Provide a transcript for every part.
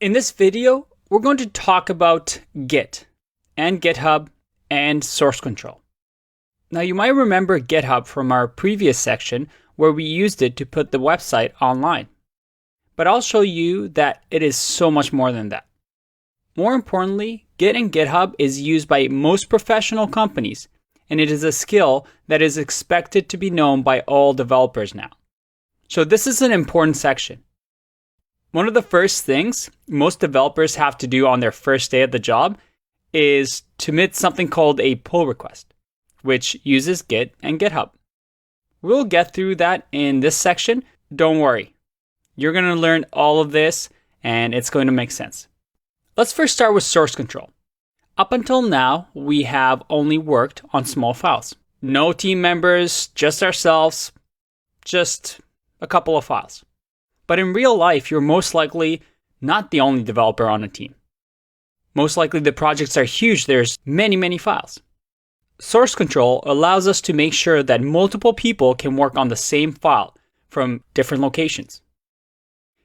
In this video, we're going to talk about Git and GitHub and source control. Now, you might remember GitHub from our previous section where we used it to put the website online. But I'll show you that it is so much more than that. More importantly, Git and GitHub is used by most professional companies, and it is a skill that is expected to be known by all developers now. So this is an important section. One of the first things most developers have to do on their first day at the job is to submit something called a pull request, which uses Git and GitHub. We'll get through that in this section. Don't worry. You're going to learn all of this and it's going to make sense. Let's first start with source control. Up until now, we have only worked on small files. No team members, just ourselves, just a couple of files. But in real life, you're most likely not the only developer on a team. Most likely the projects are huge. There's many files. Source control allows us to make sure that multiple people can work on the same file from different locations.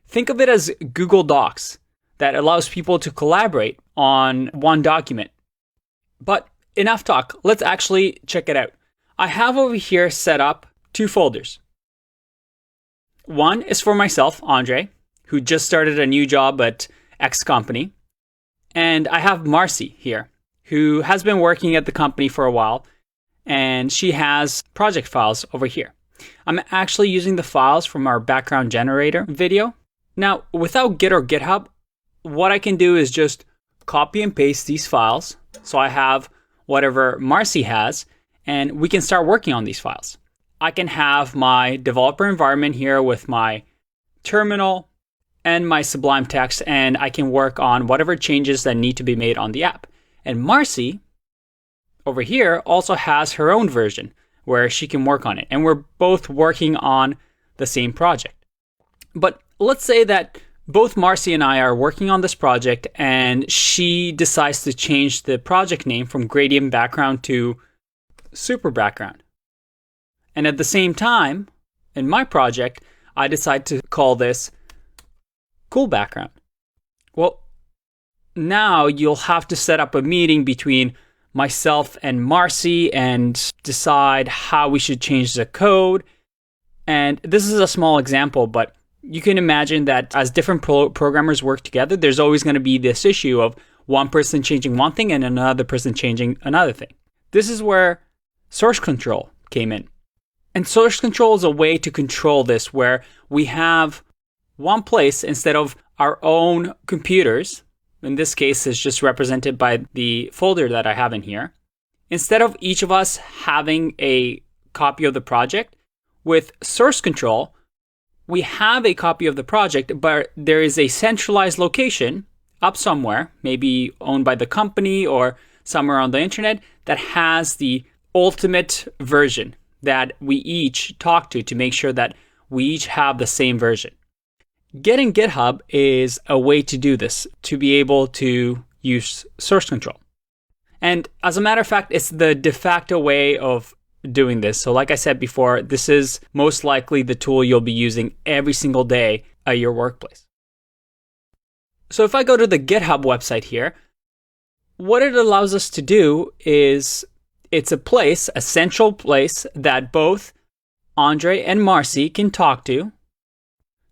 Think of it as Google Docs that allows people to collaborate on one document. But enough talk. Let's actually check it out. I have over here set up two folders. One is for myself, Andre, who just started a new job at X company. And I have Marcy here, who has been working at the company for a while, and she has project files over here. I'm actually using the files from our background generator video. Now, without Git or GitHub, what I can do is just copy and paste these files. So I have whatever Marcy has, and we can start working on these files. I can have my developer environment here with my terminal and my Sublime Text, and I can work on whatever changes that need to be made on the app. And Marcy, over here, also has her own version where she can work on it. And we're both working on the same project. But let's say that both Marcy and I are working on this project, and she decides to change the project name from Gradient Background to Super Background. And at the same time, in my project, I decide to call this Cool Background. Well, now you'll have to set up a meeting between myself and Marcy and decide how we should change the code. And this is a small example, but you can imagine that as different programmers work together, there's always going to be this issue of one person changing one thing and another person changing another thing. This is where source control came in. And source control is a way to control this where we have one place instead of our own computers. In this case, it's just represented by the folder that I have in here. Instead of each of us having a copy of the project, with source control, we have a copy of the project, but there is a centralized location up somewhere, maybe owned by the company or somewhere on the internet, that has the ultimate version that we each talk to make sure that we each have the same version. Git and GitHub is a way to do this, to be able to use source control. And as a matter of fact, it's the de facto way of doing this. So like I said before, this is most likely the tool you'll be using every single day at your workplace. So if I go to the GitHub website here, what it allows us to do is it's a place, a central place that both Andre and Marcy can talk to.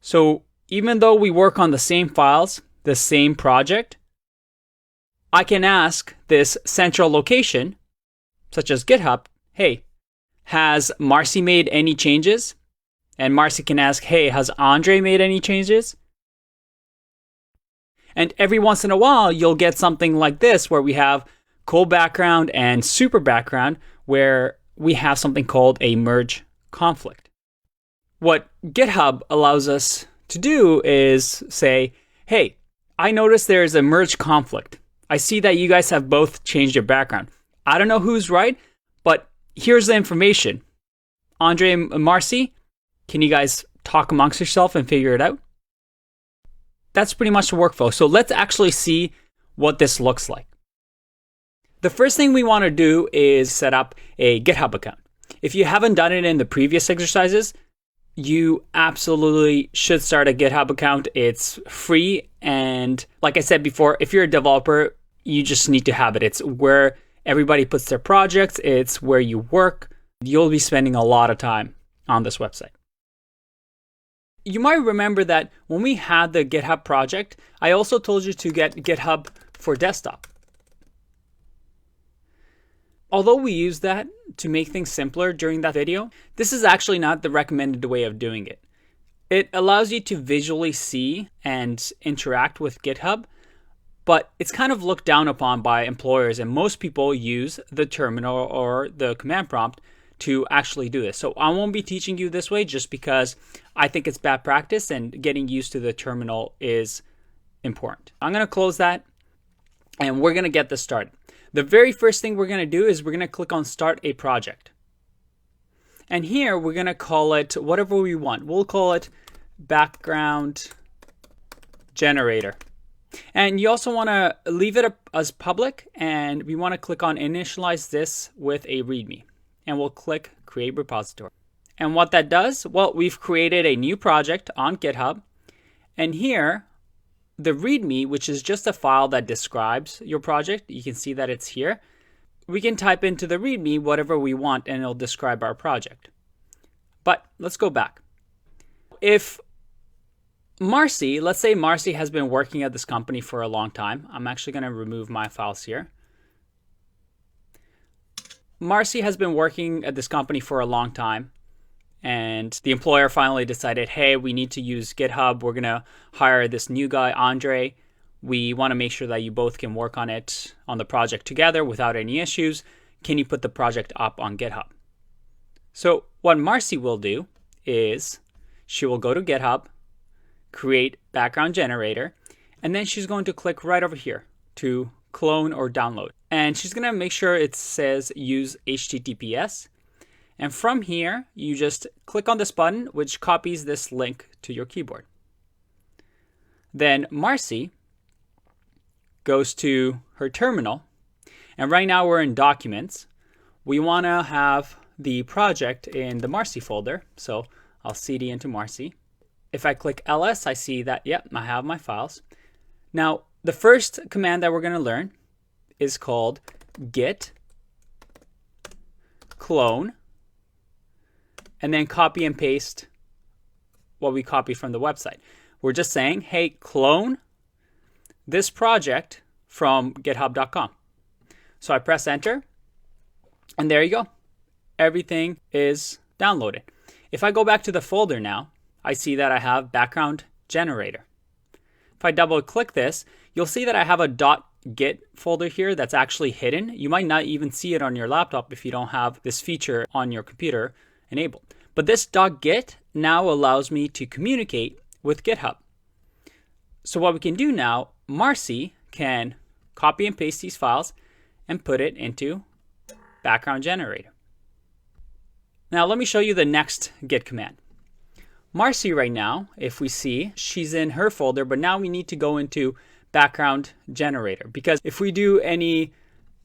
So even though we work on the same files, the same project, I can ask this central location, such as GitHub, hey, has Marcy made any changes? And Marcy can ask, hey, has Andre made any changes? And every once in a while, you'll get something like this where we have Cool Background and Super Background, where we have something called a merge conflict. What GitHub allows us to do is say, hey, I noticed there's a merge conflict. I see that you guys have both changed your background. I don't know who's right, but here's the information. Andre and Marcy, can you guys talk amongst yourself and figure it out? That's pretty much the workflow. So let's actually see what this looks like. The first thing we want to do is set up a GitHub account. If you haven't done it in the previous exercises, you absolutely should start a GitHub account. It's free. And like I said before, if you're a developer, you just need to have it. It's where everybody puts their projects. It's where you work. You'll be spending a lot of time on this website. You might remember that when we had the GitHub project, I also told you to get GitHub for desktop. Although we used that to make things simpler during that video, this is actually not the recommended way of doing it. It allows you to visually see and interact with GitHub, but it's kind of looked down upon by employers, and most people use the terminal or the command prompt to actually do this. So I won't be teaching you this way just because I think it's bad practice and getting used to the terminal is important. I'm going to close that and we're going to get this started. The very first thing we're going to do is we're going to click on Start a Project. And here we're going to call it whatever we want. We'll call it Background Generator. And you also want to leave it as public, and we want to click on Initialize this with a README. And we'll click Create Repository. And what that does, well, we've created a new project on GitHub. And here, the README, which is just a file that describes your project, you can see that it's here. We can type into the README whatever we want and it'll describe our project. But let's go back. If Marcy, let's say Marcy has been working at this company for a long time. I'm actually going to remove my files here. Marcy has been working at this company for a long time. And the employer finally decided, hey, we need to use GitHub. We're going to hire this new guy, Andre. We want to make sure that you both can work on it, on the project together without any issues. Can you put the project up on GitHub? So what Marcy will do is she will go to GitHub, create background generator, and then she's going to click right over here to clone or download. And she's going to make sure it says use HTTPS. And from here, you just click on this button, which copies this link to your keyboard. Then Marcy goes to her terminal. And right now we're in Documents. We want to have the project in the Marcy folder. So I'll cd into Marcy. If I click ls, I see that, yep, I have my files. Now, the first command that we're going to learn is called git clone. And then copy and paste what we copied from the website. We're just saying, hey, clone this project from github.com. So I press enter, and there you go. Everything is downloaded. If I go back to the folder now, I see that I have background generator. If I double click this, you'll see that I have a .git folder here that's actually hidden. You might not even see it on your laptop if you don't have this feature on your computer enabled. But this .git now allows me to communicate with GitHub. So what we can do now, Marcy can copy and paste these files and put it into background generator. Now let me show you the next git command. Marcy right now, if we see, she's in her folder, but now we need to go into background generator, because if we do any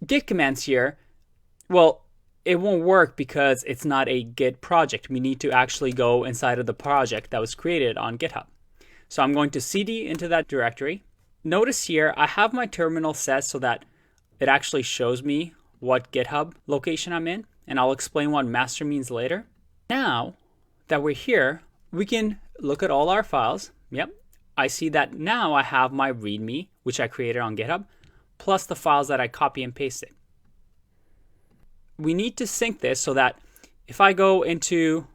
git commands here, well, it won't work because it's not a Git project. We need to actually go inside of the project that was created on GitHub. So I'm going to cd into that directory. Notice here, I have my terminal set so that it actually shows me what GitHub location I'm in, and I'll explain what master means later. Now that we're here, we can look at all our files. Yep, I see that now I have my README, which I created on GitHub, plus the files that I copy and pasted. We need to sync this so that if I go into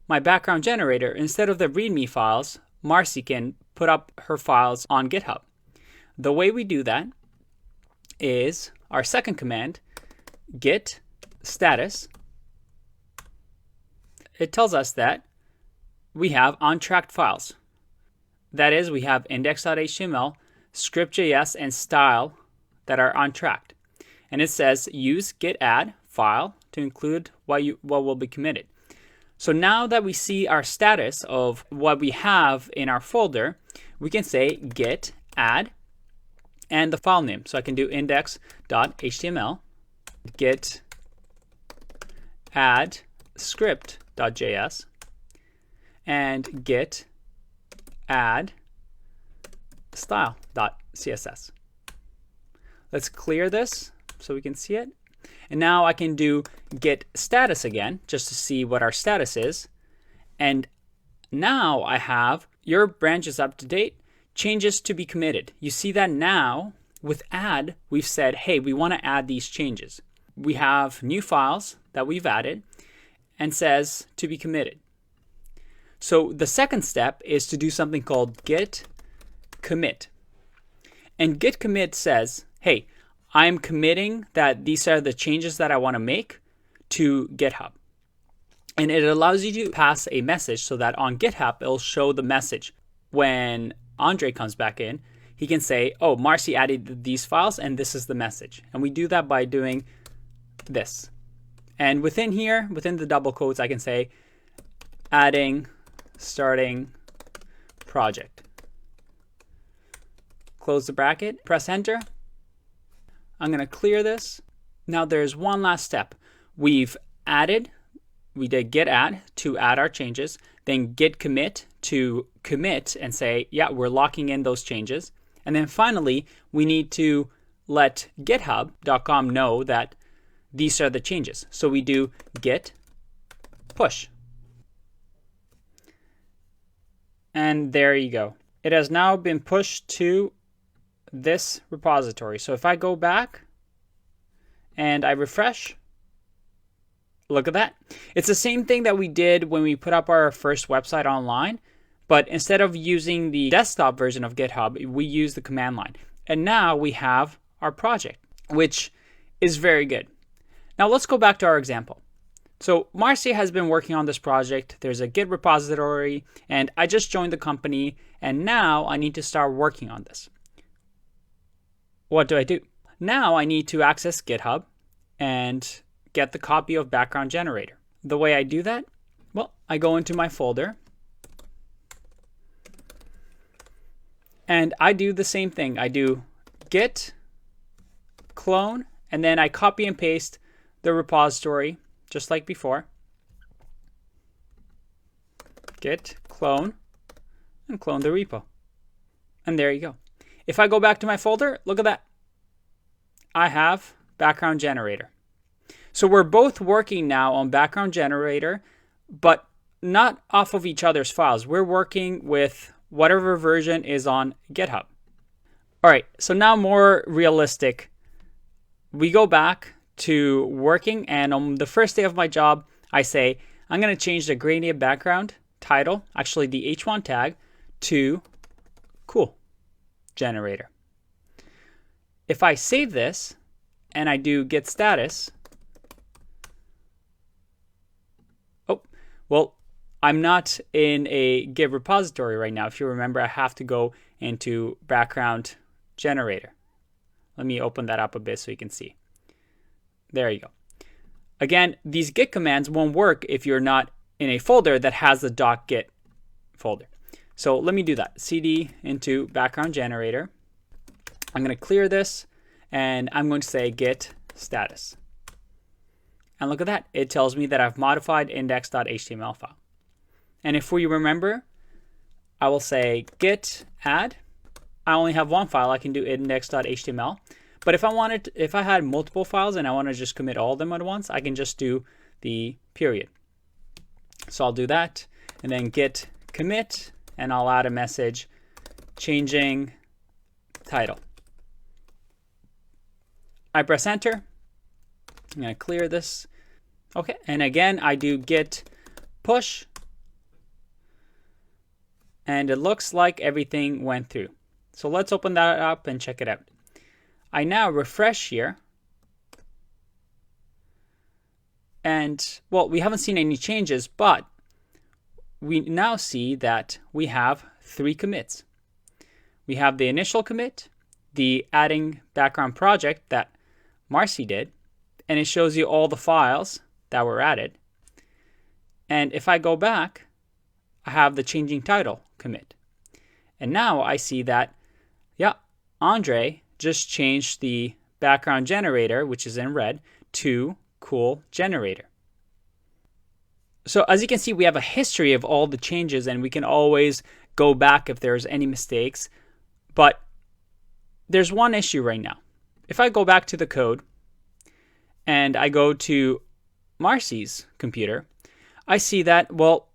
my background generator, instead of the README files, Marcy can put up her files on GitHub. The way we do that is our second command, git status. It tells us that we have untracked files. That is, we have index.html, script.js, and style that are untracked. And it says use git add file to include what will be committed. So now that we see our status of what we have in our folder, we can say git add and the file name. So I can do index.html, git add script.js, and git add style.css. Let's clear this so we can see it. And now I can do git status again just to see what our status is. And now I have your branch is up to date, changes to be committed. You see that now with add, we've said, hey, we want to add these changes. We have new files that we've added and says to be committed. So the second step is to do something called git commit. And git commit says, hey, I'm committing that these are the changes that I want to make to GitHub. And it allows you to pass a message so that on GitHub, it'll show the message. When Andre comes back in, he can say, oh, Marcy added these files and this is the message. And we do that by doing this. And within here, within the double quotes, I can say adding, starting project. Close the bracket, press enter. I'm going to clear this. Now there's one last step. We did git add to add our changes, then git commit to commit and say, yeah, we're locking in those changes. And then finally, we need to let github.com know that these are the changes. So we do git push. And there you go. It has now been pushed to this repository. So if I go back and I refresh, look at that. It's the same thing that we did when we put up our first website online, but instead of using the desktop version of GitHub, we use the command line. And now we have our project, which is very good. Now let's go back to our example. So Marcy has been working on this project. There's a Git repository, and I just joined the company, and now I need to start working on this. What do I do? Now I need to access GitHub and get the copy of background generator. The way I do that, well, I go into my folder and I do the same thing. I do git clone and then I copy and paste the repository just like before. Git clone and clone the repo. And there you go. If I go back to my folder, look at that. I have background generator. So we're both working now on background generator, but not off of each other's files. We're working with whatever version is on GitHub. All right, so now more realistic. We go back to working, and on the first day of my job, I say, I'm going to change the gradient background title, actually the H1 tag, to cool generator. If I save this and I do git status, well, I'm not in a Git repository right now. If you remember, I have to go into background generator. Let me open that up a bit so you can see. There you go. Again, these Git commands won't work if you're not in a folder that has the .git folder. So let me do that. CD into background generator. I'm going to clear this and I'm going to say git status. And look at that. It tells me that I've modified index.html file. And if we remember, I will say git add. I only have one file. I can do index.html. But if I had multiple files and I want to just commit all of them at once, I can just do the period. So I'll do that and then git commit and I'll add a message changing title. I press enter. I'm going to clear this. Okay, and again, I do git push. And it looks like everything went through. So let's open that up and check it out. I now refresh here. And, well, we haven't seen any changes, but we now see that we have 3 commits. We have the initial commit, the adding background project that Marcy did, and it shows you all the files that were added. And if I go back, I have the changing title commit. And now I see that, yeah, Andre just changed the background generator, which is in red, to cool generator. So as you can see, we have a history of all the changes, and we can always go back if there's any mistakes. But there's one issue right now. If I go back to the code and I go to Marcy's computer, I see that, well,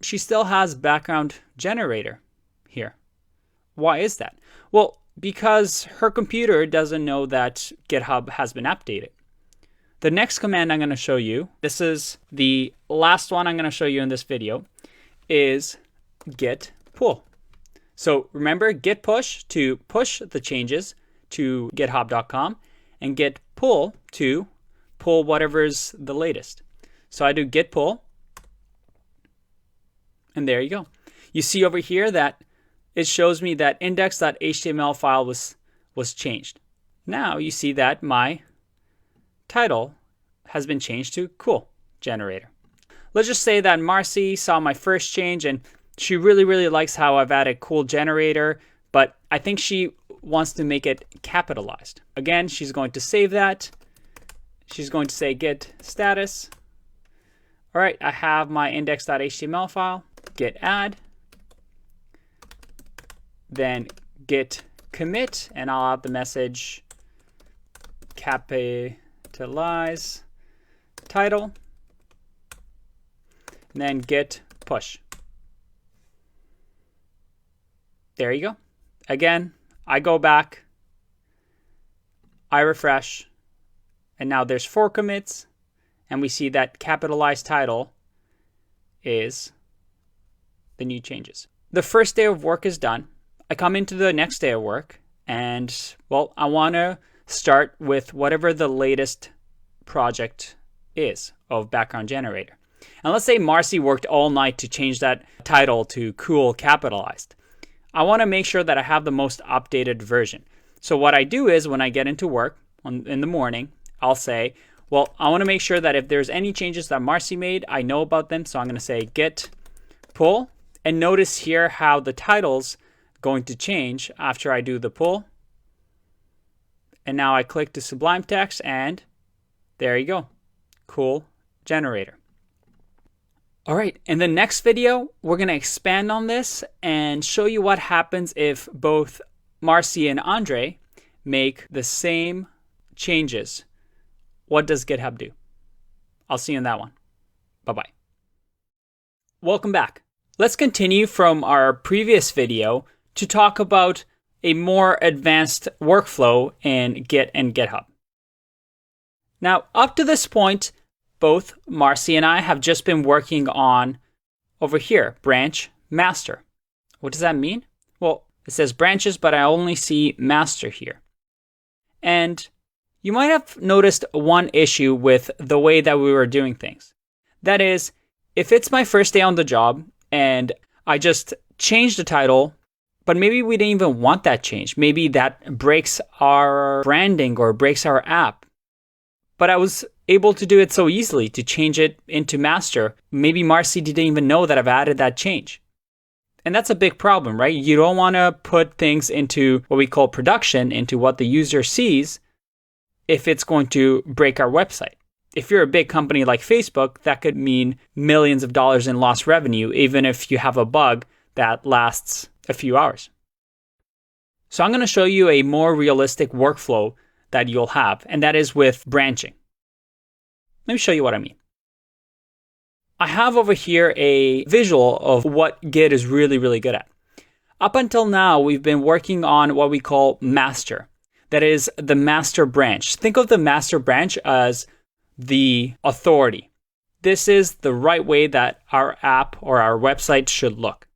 she still has background generator here. Why is that? Well, because her computer doesn't know that GitHub has been updated. The next command I'm going to show you, this is the last one I'm going to show you in this video, is git pull. So remember, git push to push the changes to github.com, and git pull to pull whatever's the latest. So I do git pull, and there you go. You see over here that it shows me that index.html file was changed. Now you see that my title has been changed to cool generator. Let's just say that Marcy saw my first change and she really likes how I've added cool generator, but I think she wants to make it capitalized. Again, she's going to save that. She's going to say git status. All right, I have my index.html file, git add, then git commit, and I'll have the message capitalize title, and then git push. There you go. Again, I go back, I refresh, and now there's 4 commits, and we see that capitalized title is the new changes. The first day of work is done. I come into the next day of work, and well, I want to start with whatever the latest project is of background generator. And let's say Marcy worked all night to change that title to cool capitalized. I want to make sure that I have the most updated version. So what I do is when I get into work in the morning, I'll say, well, I want to make sure that if there's any changes that Marcy made, I know about them. So I'm going to say git pull, and notice here how the title's going to change after I do the pull. And now I click to Sublime Text, and there you go. Cool generator. All right, in the next video, we're going to expand on this and show you what happens if both Marcy and Andre make the same changes. What does GitHub do? I'll see you in that one. Bye-bye. Welcome back. Let's continue from our previous video to talk about a more advanced workflow in Git and GitHub. Now, up to this point, both Marcy and I have just been working on, over here, branch master. What does that mean? Well, it says branches, but I only see master here. And you might have noticed one issue with the way that we were doing things. That is, if it's my first day on the job and I just changed the title, but maybe we didn't even want that change. Maybe that breaks our branding or breaks our app. But I was able to do it so easily to change it into master. Maybe Marcy didn't even know that I've added that change. And that's a big problem, right? You don't want to put things into what we call production, into what the user sees, if it's going to break our website. If you're a big company like Facebook, that could mean millions of dollars in lost revenue, even if you have a bug that lasts a few hours. So I'm going to show you a more realistic workflow that you'll have, and that is with branching. Let me show you what I mean. I have over here a visual of what Git is really good at. Up until now, we've been working on what we call master. That is the master branch. Think of the master branch as the authority. This is the right way that our app or our website should look.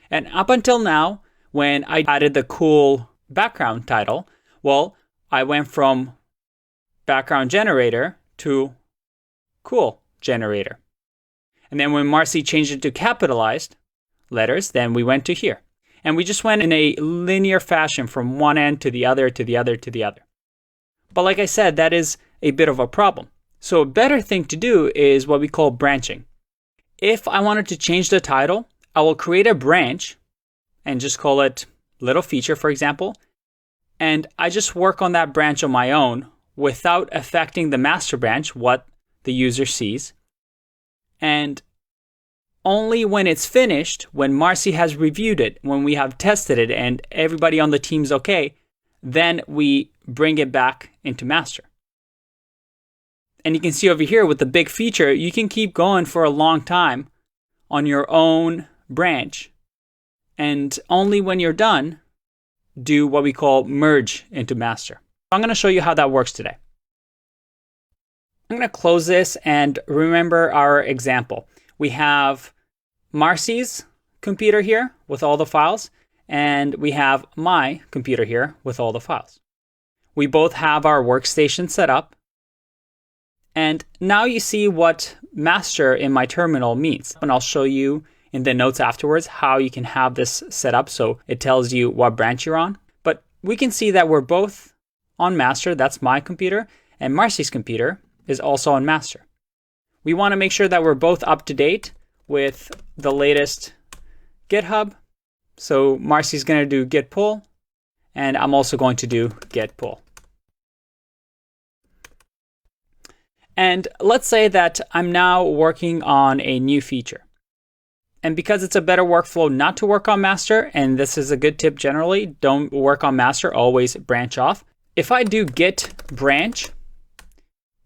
And up until now, when I added the cool background title, well, I went from background generator to cool generator. And then when Marcy changed it to capitalized letters, then we went to here. And we just went in a linear fashion from one end to the other, to the other, to the other. But like I said, that is a bit of a problem. So a better thing to do is what we call branching. If I wanted to change the title, I will create a branch and just call it little feature, for example. And I just work on that branch on my own without affecting the master branch, what the user sees. And only when it's finished, when Marcy has reviewed it, when we have tested it and everybody on the team's okay, then we bring it back into master. And you can see over here with the big feature, you can keep going for a long time on your own branch. And only when you're done, do what we call merge into master. I'm going to show you how that works today. I'm going to close this and remember our example. We have Marcy's computer here with all the files, and we have my computer here with all the files. We both have our workstation set up. And now you see what master in my terminal means. And I'll show you in the notes afterwards how you can have this set up so it tells you what branch you're on. But we can see that we're both on master. That's my computer. And Marcy's computer is also on master. We want to make sure that we're both up to date with the latest GitHub. So Marcy's going to do git pull, and I'm also going to do git pull. And let's say that I'm now working on a new feature. And because it's a better workflow not to work on master, and this is a good tip generally, don't work on master, always branch off. If I do git branch,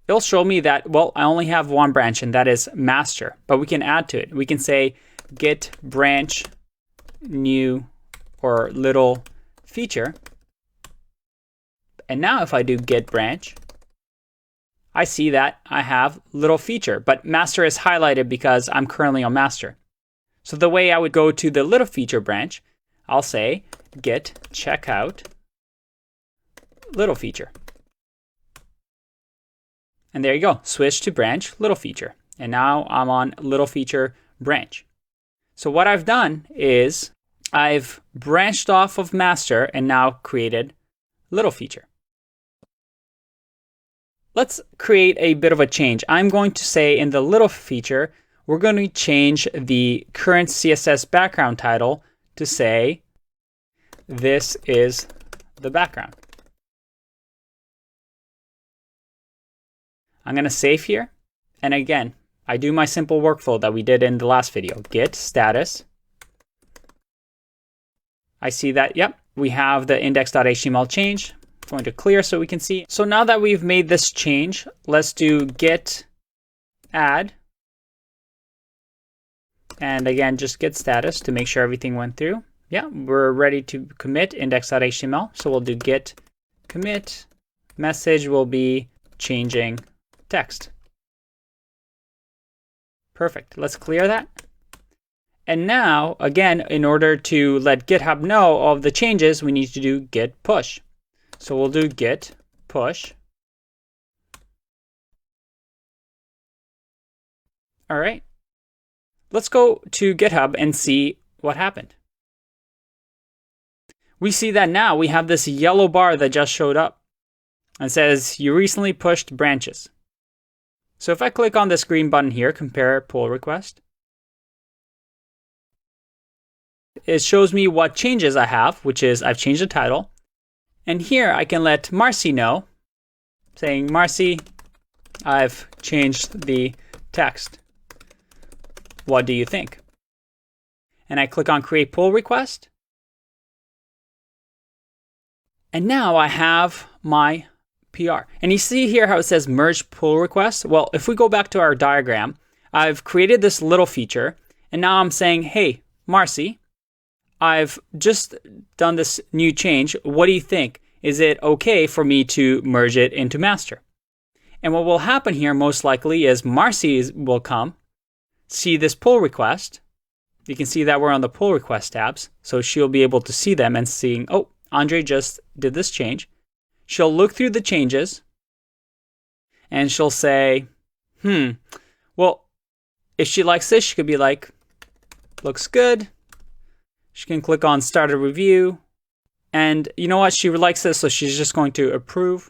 it'll show me that, well, I only have one branch, and that is master, but we can add to it. We can say git branch new or little feature. And now if I do git branch, I see that I have little feature, but master is highlighted because I'm currently on master. So the way I would go to the little feature branch, I'll say git checkout little feature. And there you go, switch to branch little feature. And now I'm on little feature branch. So what I've done is I've branched off of master and now created little feature. Let's create a bit of a change. I'm going to say in the little feature, we're going to change the current CSS background title to say, this is the background. I'm going to save here. And again, I do my simple workflow that we did in the last video. Git status. I see that, yep, we have the index.html change. Going to clear so we can see. So now that we've made this change, let's do git add. And again, just git status to make sure everything went through. Yeah, we're ready to commit index.html. So we'll do git commit. Message will be changing text. Perfect. Let's clear that. And now, again, in order to let GitHub know of the changes, we need to do git push. So we'll do git push. All right. Let's go to GitHub and see what happened. We see that now we have this yellow bar that just showed up and says you recently pushed branches. So if I click on this green button here, compare pull request, it shows me what changes I have, which is I've changed the title. And here I can let Marcy know, saying, Marcy, I've changed the text. What do you think? And I click on create pull request. And now I have my PR. And you see here how it says merge pull request. Well, if we go back to our diagram, I've created this little feature. And now I'm saying, hey, Marcy, I've just done this new change. What do you think? Is it okay for me to merge it into master? And what will happen here most likely is Marcy will come, see this pull request. You can see that we're on the pull request tabs. So she'll be able to see them and seeing, oh, Andre just did this change. She'll look through the changes and she'll say, well, if she likes this, she could be like, looks good. She can click on start a review. And you know what? She likes this, so she's just going to approve.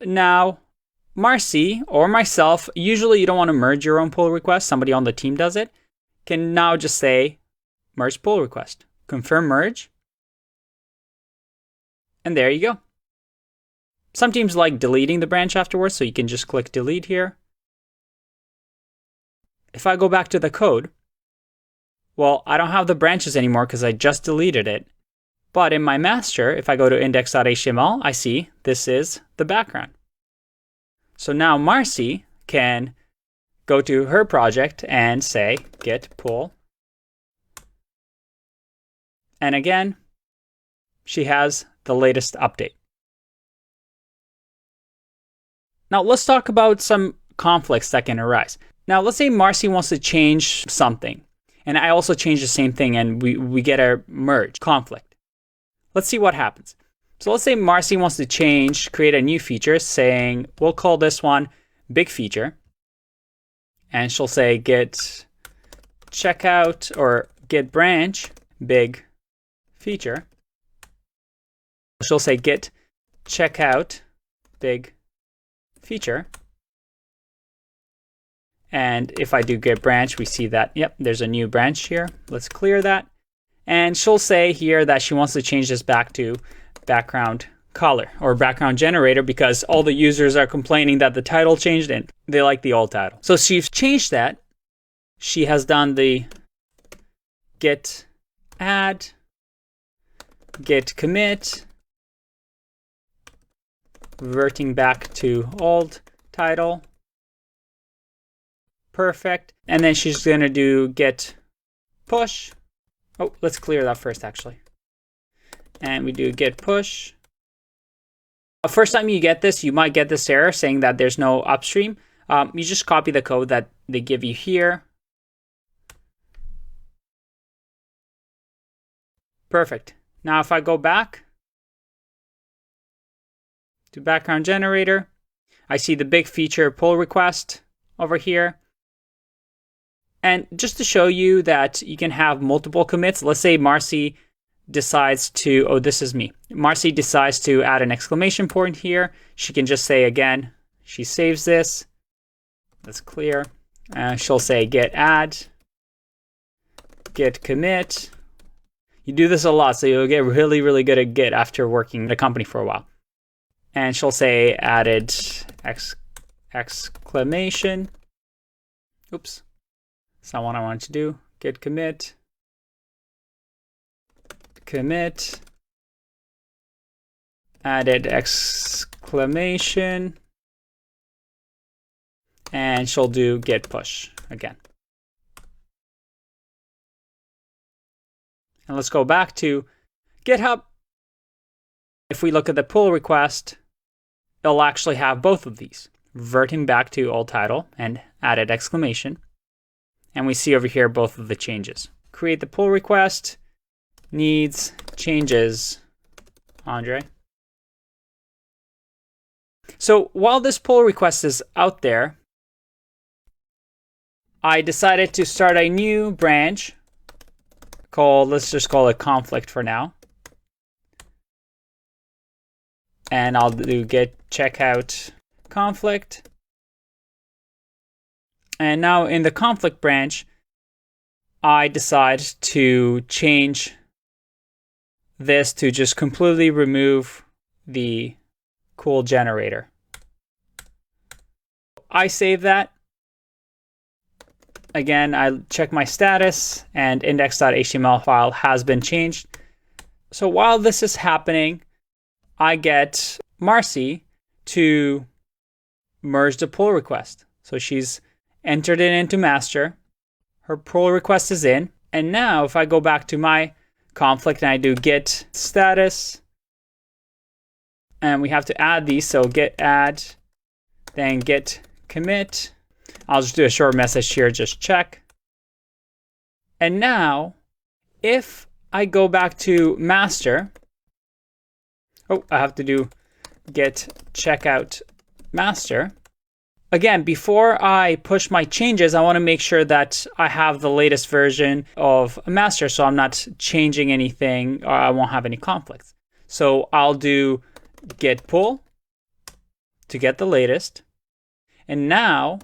Now, Marcy or myself, usually you don't want to merge your own pull request. Somebody on the team does it. Can now just say merge pull request. Confirm merge. And there you go. Some teams like deleting the branch afterwards, so you can just click delete here. If I go back to the code, well, I don't have the branches anymore because I just deleted it. But in my master, if I go to index.html, I see this is the background. So now Marcy can go to her project and say git pull. And again, she has the latest update. Now let's talk about some conflicts that can arise. Now let's say Marcy wants to change something, and I also change the same thing, and we get a merge conflict. Let's see what happens. So let's say Marcy wants to create a new feature saying, we'll call this one big feature. And she'll say git checkout or git branch big feature. She'll say git checkout big feature. And if I do git branch, we see that, yep, there's a new branch here. Let's clear that. And she'll say here that she wants to change this back to background color or background generator because all the users are complaining that the title changed and they like the old title. So she's changed that. She has done the git add, git commit, reverting back to old title. Perfect. And then she's going to do git push. Oh, let's clear that first actually. And we do git push. The first time you get this, you might get this error saying that there's no upstream. You just copy the code that they give you here. Perfect. Now if I go back to background generator, I see the big feature pull request over here. And just to show you that you can have multiple commits, let's say Marcy decides to, oh, this is me. Marcy decides to add an exclamation point here. She can just say again, she saves this. That's clear. She'll say git add, git commit. You do this a lot, so you'll get really, really good at Git after working at a company for a while. And she'll say added exclamation. Oops. That's not what I wanted to do. Git commit. Commit. Added exclamation. And she'll do git push again. And let's go back to GitHub. If we look at the pull request, it'll actually have both of these, reverting back to old title and added exclamation. And we see over here both of the changes. Create the pull request, needs changes, Andre. So while this pull request is out there, I decided to start a new branch called, let's just call it conflict for now. And I'll do git checkout conflict. And now in the conflict branch, I decide to change this to just completely remove the cool generator. I save that. Again, I check my status and index.html file has been changed. So while this is happening, I get Marcy to merge the pull request. So she's entered it into master. Her pull request is in. And now if I go back to my conflict and I do git status, and we have to add these, so git add, then git commit. I'll just do a short message here, just check. And now, if I go back to master, oh, I have to do git checkout master. Again, before I push my changes, I want to make sure that I have the latest version of master, so I'm not changing anything, or I won't have any conflicts. So I'll do git pull to get the latest. And now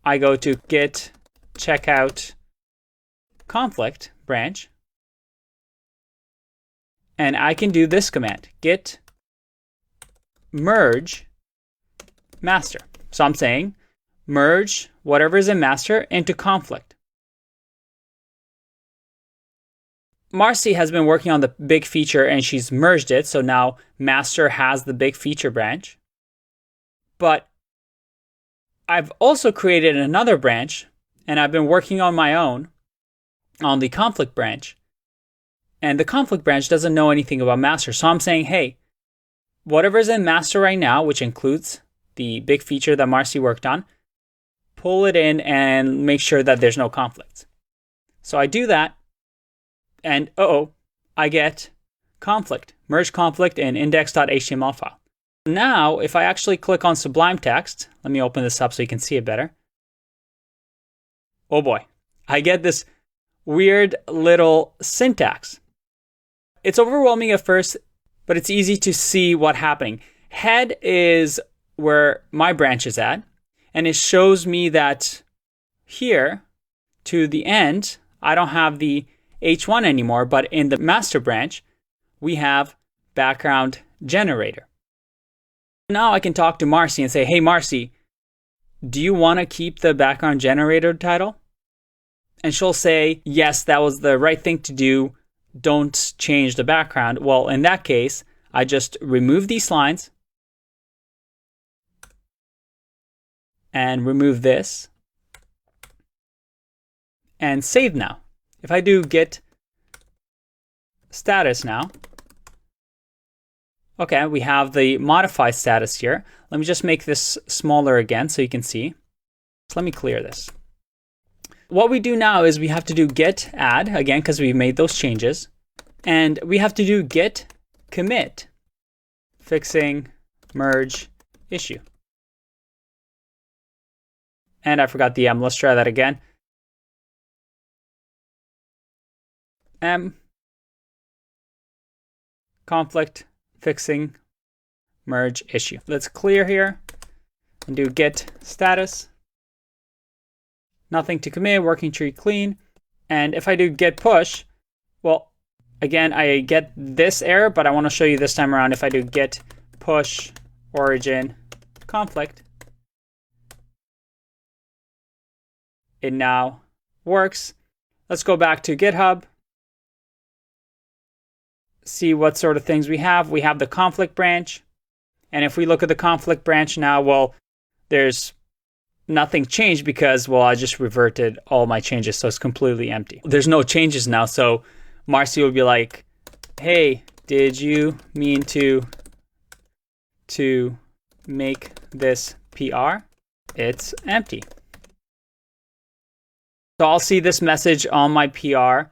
I go to git checkout conflict branch. And I can do this command, git merge master. So I'm saying merge whatever is in master into conflict. Marcy has been working on the big feature and she's merged it. So now master has the big feature branch. But I've also created another branch and I've been working on my own on the conflict branch. And the conflict branch doesn't know anything about master. So I'm saying, hey, whatever's in master right now, which includes the big feature that Marcy worked on, pull it in and make sure that there's no conflicts. So I do that. And I get conflict, merge conflict in index.html file. Now, if I actually click on Sublime Text, let me open this up so you can see it better. Oh boy, I get this weird little syntax. It's overwhelming at first, but it's easy to see what's happening. Head is where my branch is at, and it shows me that here to the end, I don't have the H1 anymore, but in the master branch, we have background generator. Now I can talk to Marcy and say, hey, Marcy, do you want to keep the background generator title? And she'll say, yes, that was the right thing to do. Don't change the background. Well, in that case, I just remove these lines and remove this and save now. If I do git status now, okay, we have the modify status here. Let me just make this smaller again so you can see. So let me clear this. What we do now is we have to do git add, again, because we made those changes. And we have to do git commit fixing merge issue. And I forgot the M. Let's try that again. M conflict fixing merge issue. Let's clear here and do git status. Nothing to commit, working tree clean. And if I do git push, well, again, I get this error, but I want to show you this time around. If I do git push origin conflict, it now works. Let's go back to GitHub. See what sort of things we have. We have the conflict branch. And if we look at the conflict branch now, well, there's nothing changed because, well, I just reverted all my changes. So it's completely empty. There's no changes now. So Marcy will be like, hey, did you mean to make this PR? It's empty. So I'll see this message on my PR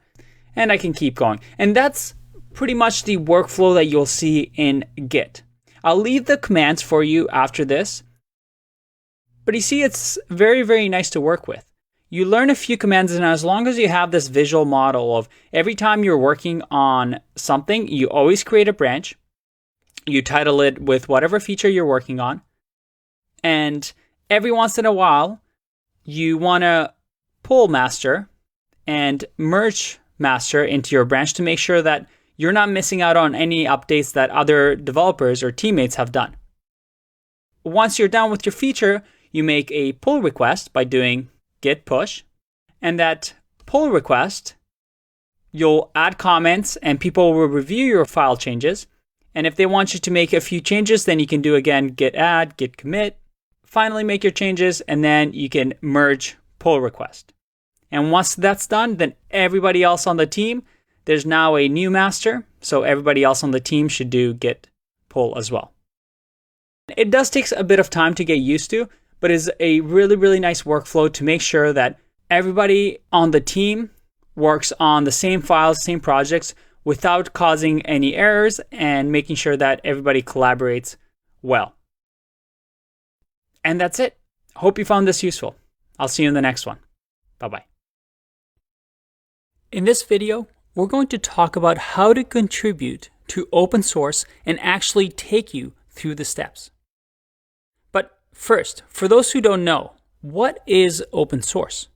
and I can keep going. And that's pretty much the workflow that you'll see in Git. I'll leave the commands for you after this. But you see, it's very, very nice to work with. You learn a few commands, and as long as you have this visual model of every time you're working on something, you always create a branch. You title it with whatever feature you're working on. And every once in a while, you want to pull master and merge master into your branch to make sure that you're not missing out on any updates that other developers or teammates have done. Once you're done with your feature, you make a pull request by doing git push. And that pull request, you'll add comments and people will review your file changes. And if they want you to make a few changes, then you can do again git add, git commit, finally make your changes, and then you can merge pull request. And once that's done, then everybody else on the team, there's now a new master, so everybody else on the team should do git pull as well. It does take a bit of time to get used to, but it's a really, really nice workflow to make sure that everybody on the team works on the same files, same projects, without causing any errors and making sure that everybody collaborates well. And that's it. Hope you found this useful. I'll see you in the next one. Bye-bye. In this video, we're going to talk about how to contribute to open source and actually take you through the steps. But first, for those who don't know, what is open source?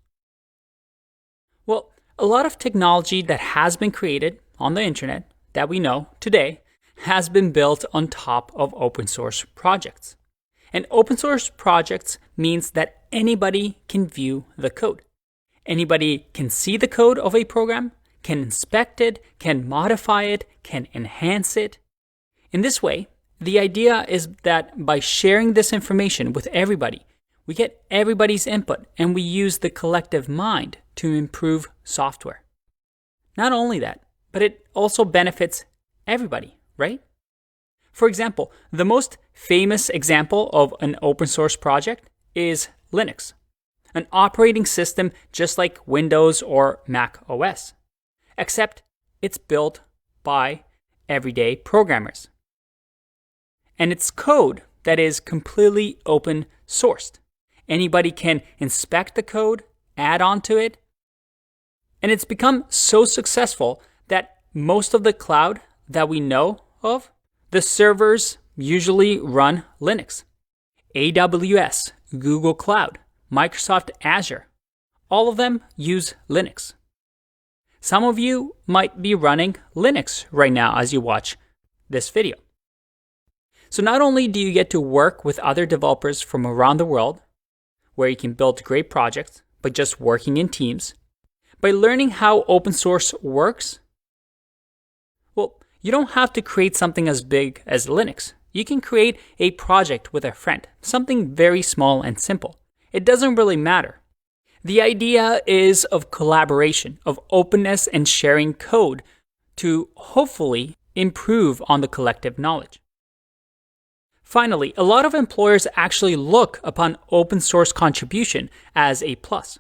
Well, a lot of technology that has been created on the internet that we know today has been built on top of open source projects. And open source projects means that anybody can view the code. Anybody can see the code of a program, can inspect it, can modify it, can enhance it. In this way, the idea is that by sharing this information with everybody, we get everybody's input and we use the collective mind to improve software. Not only that, but it also benefits everybody, right? For example, the most famous example of an open source project is Linux, an operating system just like Windows or Mac OS, except it's built by everyday programmers. And it's code that is completely open sourced. Anybody can inspect the code, add on to it, and it's become so successful that most of the cloud that we know of, the servers usually run Linux. AWS, Google Cloud, Microsoft Azure, all of them use Linux. Some of you might be running Linux right now as you watch this video. So not only do you get to work with other developers from around the world, where you can build great projects by just working in teams, by learning how open source works, well, you don't have to create something as big as Linux. You can create a project with a friend, something very small and simple. It doesn't really matter. The idea is of collaboration, of openness and sharing code to hopefully improve on the collective knowledge. Finally, a lot of employers actually look upon open source contribution as a plus.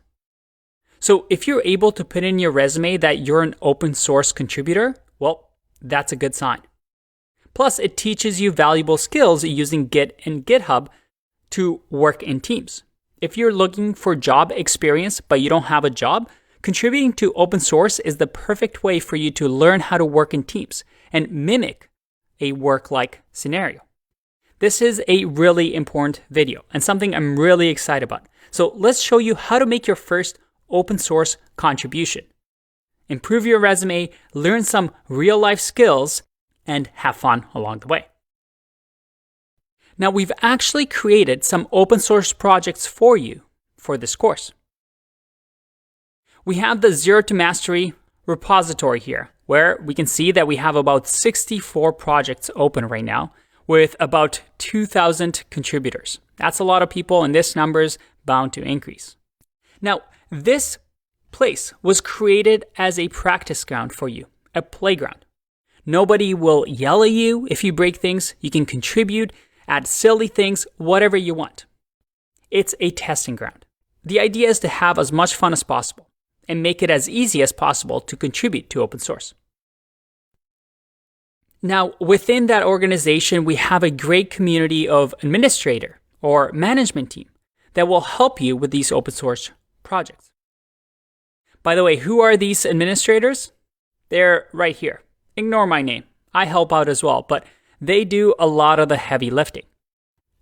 So if you're able to put in your resume that you're an open source contributor, well, that's a good sign. Plus, it teaches you valuable skills using Git and GitHub to work in teams. If you're looking for job experience but you don't have a job, contributing to open source is the perfect way for you to learn how to work in teams and mimic a work-like scenario. This is a really important video and something I'm really excited about. So let's show you how to make your first open source contribution. Improve your resume, learn some real-life skills, and have fun along the way. Now, we've actually created some open source projects for you for this course. We have the Zero to Mastery repository here, where we can see that we have about 64 projects open right now with about 2,000 contributors. That's a lot of people, and this number is bound to increase. Now, this place was created as a practice ground for you, a playground. Nobody will yell at you if you break things. You can contribute, add silly things, whatever you want. It's a testing ground. The idea is to have as much fun as possible and make it as easy as possible to contribute to open source. Now, within that organization, we have a great community of administrator or management team that will help you with these open source projects. By the way, who are these administrators? They're right here. Ignore my name. I help out as well, but they do a lot of the heavy lifting.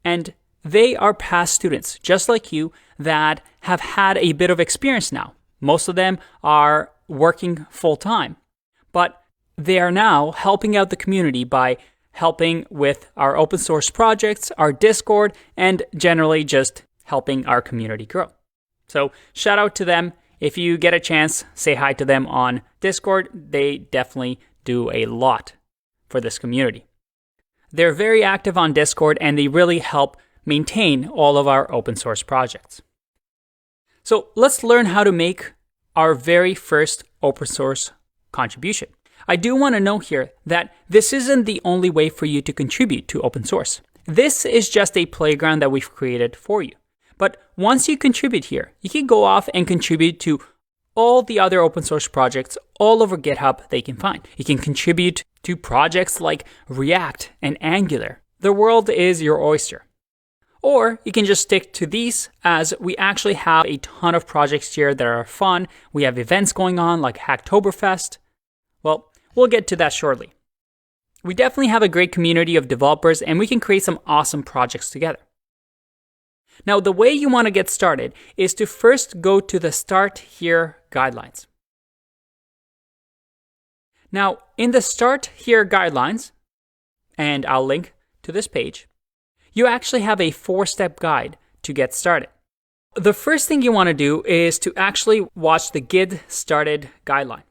And they are past students, just like you, that have had a bit of experience now. Most of them are working full-time, but they are now helping out the community by helping with our open source projects, our Discord, and generally just helping our community grow. So shout out to them. If you get a chance, say hi to them on Discord. They definitely do a lot for this community. They're very active on Discord and they really help maintain all of our open source projects. So let's learn how to make our very first open source contribution. I do want to note here that this isn't the only way for you to contribute to open source. This is just a playground that we've created for you. But once you contribute here, you can go off and contribute to all the other open source projects all over GitHub they can find. You can contribute to projects like React and Angular. The world is your oyster. Or you can just stick to these, as we actually have a ton of projects here that are fun. We have events going on like Hacktoberfest. Well, we'll get to that shortly. We definitely have a great community of developers and we can create some awesome projects together. Now, the way you want to get started is to first go to the Start Here guidelines. Now, in the Start Here guidelines, and I'll link to this page, you actually have a 4-step guide to get started. The first thing you want to do is to actually watch the Get Started guideline.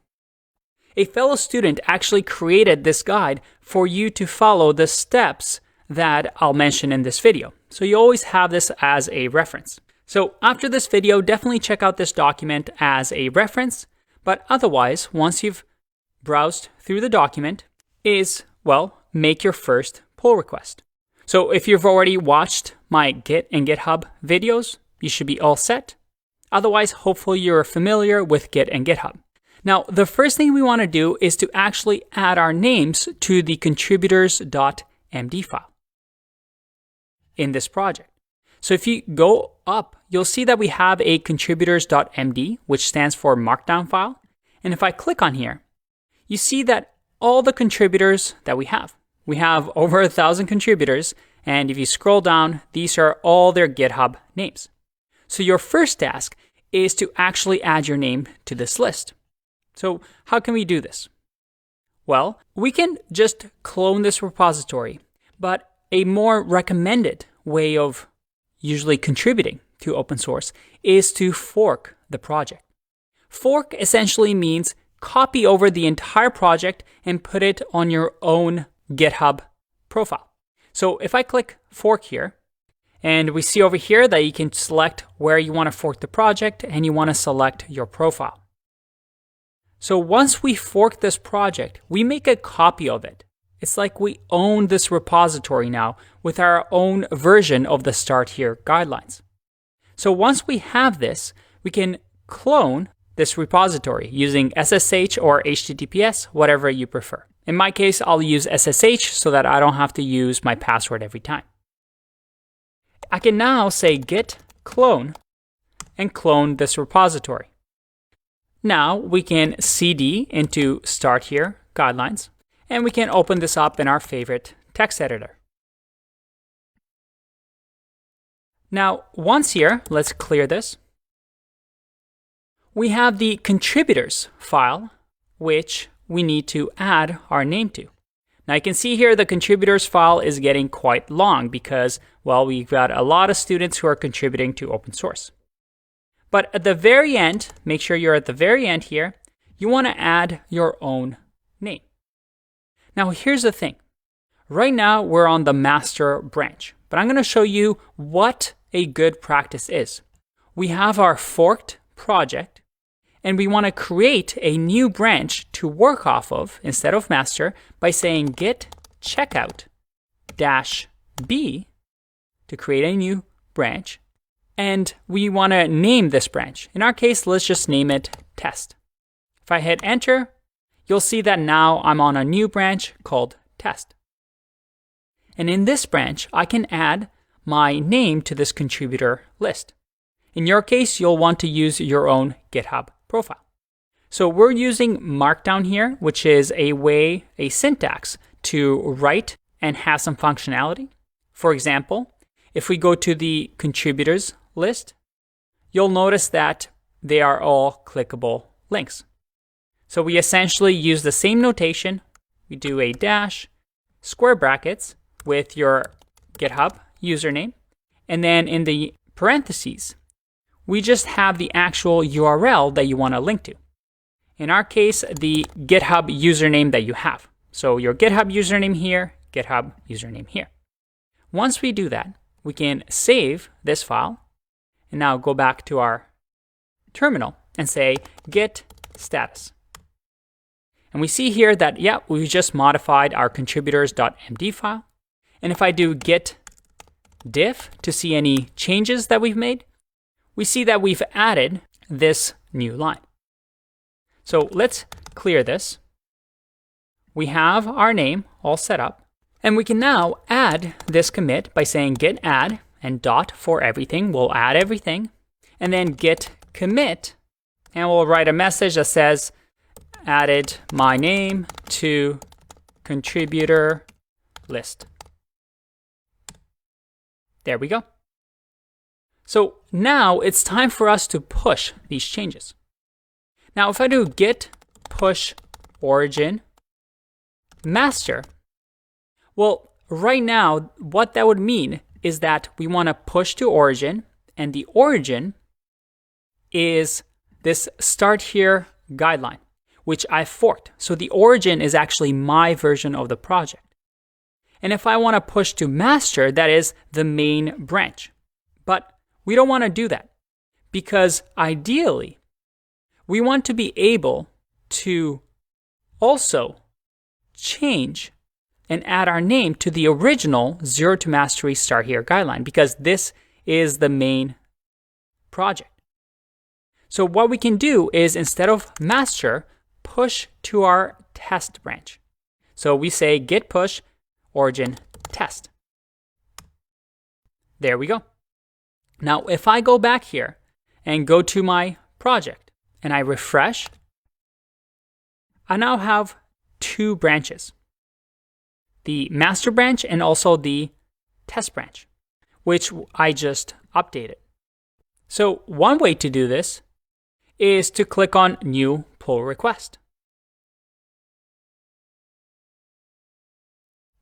A fellow student actually created this guide for you to follow the steps that I'll mention in this video. So you always have this as a reference. So after this video, definitely check out this document as a reference. But otherwise, once you've browsed through the document, make your first pull request. So if you've already watched my Git and GitHub videos, you should be all set. Otherwise, hopefully you're familiar with Git and GitHub. Now, the first thing we want to do is to actually add our names to the contributors.md file in this project. So if you go up, you'll see that we have a contributors.md, which stands for Markdown file. And if I click on here, you see that all the contributors that we have over 1,000 contributors. And if you scroll down, these are all their GitHub names. So your first task is to actually add your name to this list. So how can we do this? Well, we can just clone this repository, but a more recommended way of usually contributing to open source is to fork the project. Fork essentially means copy over the entire project and put it on your own GitHub profile. So if I click fork here, and we see over here that you can select where you want to fork the project and you want to select your profile. So once we fork this project, we make a copy of it. It's like we own this repository now with our own version of the Start Here guidelines. So once we have this, we can clone this repository using SSH or HTTPS, whatever you prefer. In my case, I'll use SSH so that I don't have to use my password every time. I can now say git clone and clone this repository. Now we can cd into Start Here guidelines, and we can open this up in our favorite text editor. Now, once here, let's clear this. We have the contributors file, which we need to add our name to. Now you can see here the contributors file is getting quite long because, well, we've got a lot of students who are contributing to open source. But at the very end, make sure you're at the very end here, you want to add your own name. Now here's the thing. Right now we're on the master branch, but I'm going to show you what a good practice is. We have our forked project, and we want to create a new branch to work off of instead of master by saying git checkout -b to create a new branch. And we want to name this branch. In our case, let's just name it test. If I hit enter, you'll see that now I'm on a new branch called test. And in this branch, I can add my name to this contributor list. In your case, you'll want to use your own GitHub profile. So we're using Markdown here, which is a syntax to write and have some functionality. For example, if we go to the contributors list, you'll notice that they are all clickable links. So we essentially use the same notation. We do a dash, square brackets with your GitHub username, and then in the parentheses, we just have the actual URL that you want to link to. In our case, the GitHub username that you have. So your GitHub username here, GitHub username here. Once we do that, we can save this file and now go back to our terminal and say git status. And we see here that, yeah, we just modified our contributors.md file. And if I do git diff to see any changes that we've made, we see that we've added this new line. So let's clear this. We have our name all set up, and we can now add this commit by saying git add and dot for everything. We'll add everything, and then git commit, and we'll write a message that says added my name to contributor list. There we go. So now it's time for us to push these changes. Now if I do git push origin master, Well, right now, what that would mean is that we want to push to origin, and the origin is this start here guideline, which I forked. So the origin is actually my version of the project. And if I want to push to master, that is the main branch. But we don't want to do that because ideally, we want to be able to also change and add our name to the original Zero to Mastery Start Here guideline because this is the main project. So what we can do is instead of master, push to our test branch. So we say git push origin test. There we go. Now, if I go back here and go to my project and I refresh, I now have two branches, the master branch and also the test branch, which I just updated. So one way to do this is to click on new pull request.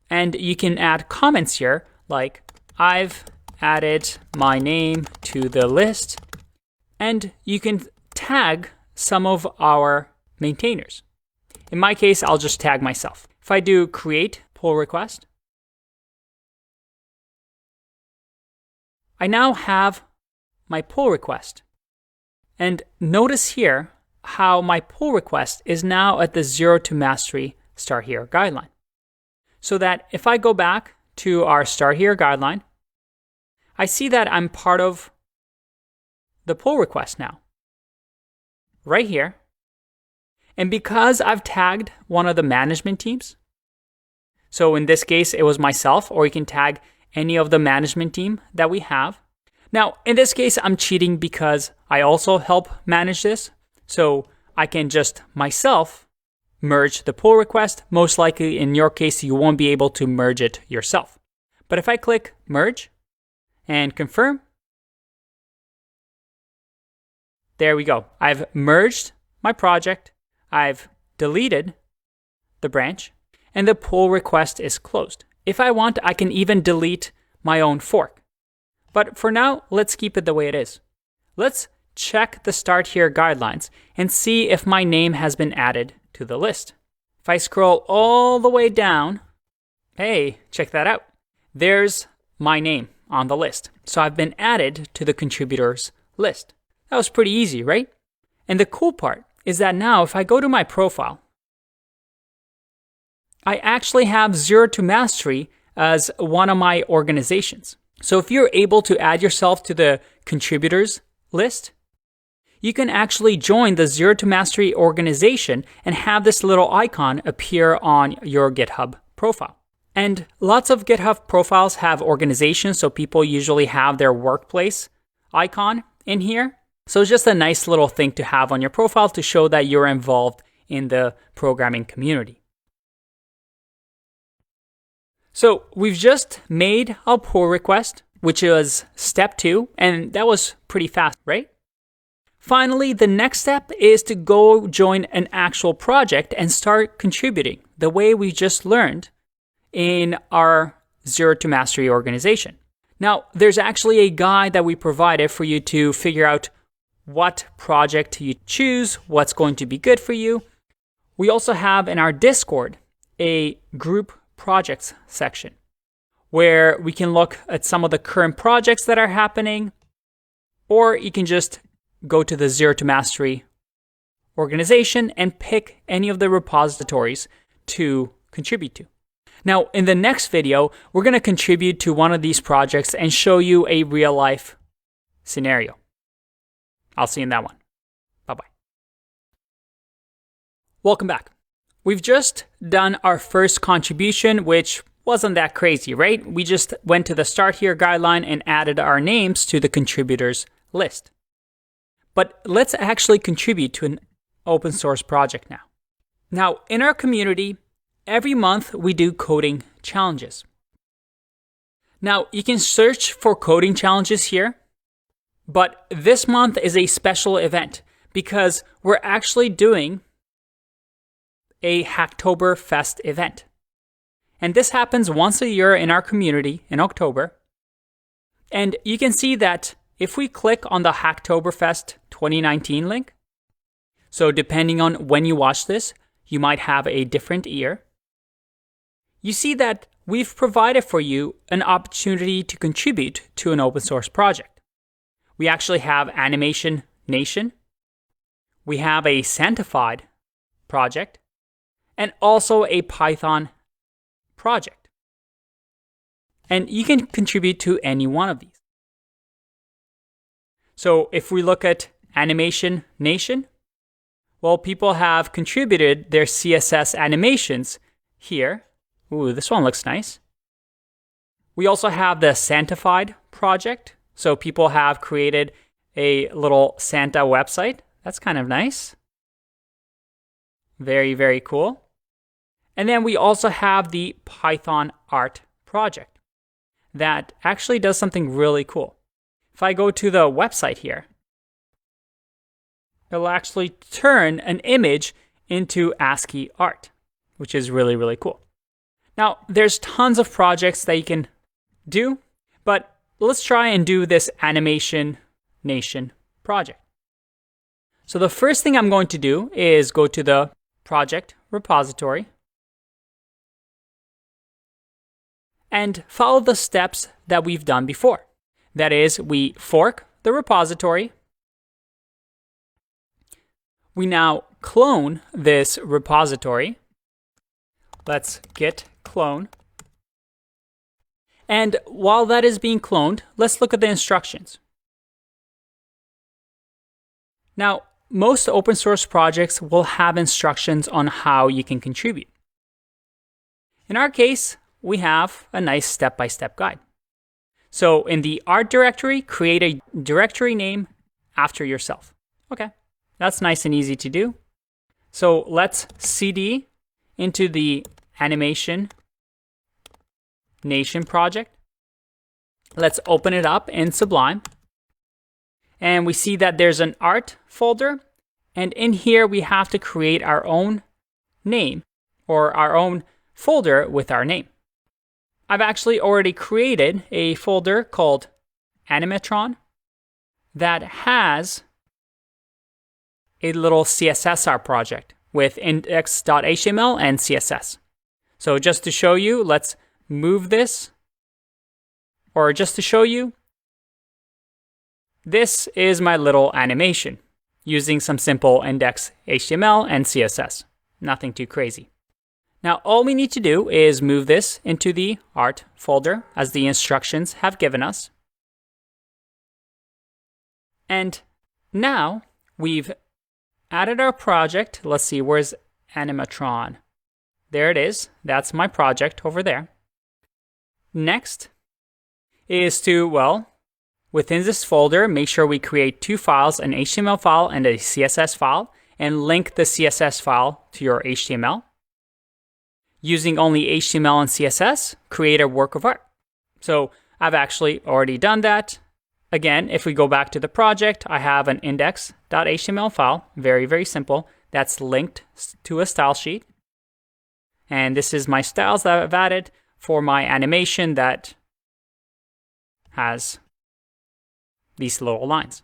And you can add comments here like I've added my name to the list, and you can tag some of our maintainers. In my case, I'll just tag myself. If I do create pull request, I now have my pull request. And notice here how my pull request is now at the Zero to Mastery Start Here guideline. So that if I go back to our Start Here guideline, I see that I'm part of the pull request now, right here. And because I've tagged one of the management teams, so in this case, it was myself, or you can tag any of the management team that we have. Now, in this case, I'm cheating because I also help manage this. So I can just myself merge the pull request. Most likely in your case, you won't be able to merge it yourself. But if I click merge and confirm, there we go. I've merged my project. I've deleted the branch and the pull request is closed. If I want, I can even delete my own fork. But for now, let's keep it the way it is. Let's check the Start Here guidelines and see if my name has been added to the list. If I scroll all the way down, hey, check that out. There's my name on the list. So I've been added to the contributors list. That was pretty easy, right? And the cool part is that now if I go to my profile, I actually have Zero to Mastery as one of my organizations. So if you're able to add yourself to the contributors list, you can actually join the Zero to Mastery organization and have this little icon appear on your GitHub profile. And lots of GitHub profiles have organizations, so people usually have their workplace icon in here. So it's just a nice little thing to have on your profile to show that you're involved in the programming community. So we've just made a pull request, which was step 2, and that was pretty fast, right? Finally, the next step is to go join an actual project and start contributing the way we just learned in our Zero to Mastery organization. Now, there's actually a guide that we provided for you to figure out what project you choose, what's going to be good for you. We also have in our Discord a group projects section where we can look at some of the current projects that are happening, or you can just go to the Zero to Mastery organization and pick any of the repositories to contribute to. Now, in the next video, we're going to contribute to one of these projects and show you a real life scenario. I'll see you in that one. Bye-bye. Welcome back. We've just done our first contribution, which wasn't that crazy, right? We just went to the Start Here guideline and added our names to the contributors list. But let's actually contribute to an open source project now. Now, in our community, every month we do coding challenges. Now, you can search for coding challenges here, but this month is a special event because we're actually doing a Hacktoberfest event. And this happens once a year in our community in October. And you can see that if we click on the Hacktoberfest 2019 link, so depending on when you watch this, you might have a different year. You see that we've provided for you an opportunity to contribute to an open source project. We actually have Animation Nation. We have a Santified project, and also a Python project. And you can contribute to any one of these. So if we look at Animation Nation, well, people have contributed their CSS animations here. Ooh, this one looks nice. We also have the Santified project. So people have created a little Santa website. That's kind of nice. Very, very cool. And then we also have the Python art project that actually does something really cool. If I go to the website here, it'll actually turn an image into ASCII art, which is really, really cool. Now, there's tons of projects that you can do, but let's try and do this Animation Nation project. So the first thing I'm going to do is go to the project repository and follow the steps that we've done before. That is, we fork the repository. We now clone this repository. Let's git clone. And while that is being cloned, let's look at the instructions. Now, most open source projects will have instructions on how you can contribute. In our case, we have a nice step-by-step guide. So in the art directory, create a directory name after yourself. Okay, that's nice and easy to do. So let's cd into the Animation Nation project. Let's open it up in Sublime. And we see that there's an art folder. And in here, we have to create our own name or our own folder with our name. I've actually already created a folder called Animatron that has a little CSS project with index.html and CSS. So just to show you, let's move this. Or just to show you, this is my little animation using some simple index.html and CSS. Nothing too crazy. Now, all we need to do is move this into the art folder as the instructions have given us. And now we've added our project. Let's see, where's Animatron? There it is. That's my project over there. Next is to, well, within this folder, make sure we create two files, an HTML file and a CSS file, and link the CSS file to your HTML. Using only HTML and CSS, create a work of art. So I've actually already done that. Again, if we go back to the project, I have an index.html file, very, very simple, that's linked to a style sheet. And this is my styles that I've added for my animation that has these little lines.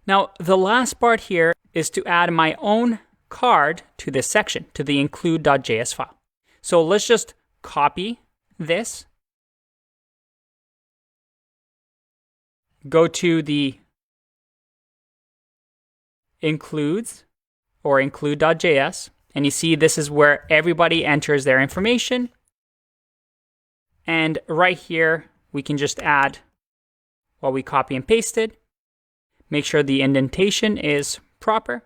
Now, the last part here is to add my own card to this section, to the include.js file. So let's just copy this, go to the includes or include.js, and you see this is where everybody enters their information. And right here, we can just add what we copy and pasted. Make sure the indentation is proper.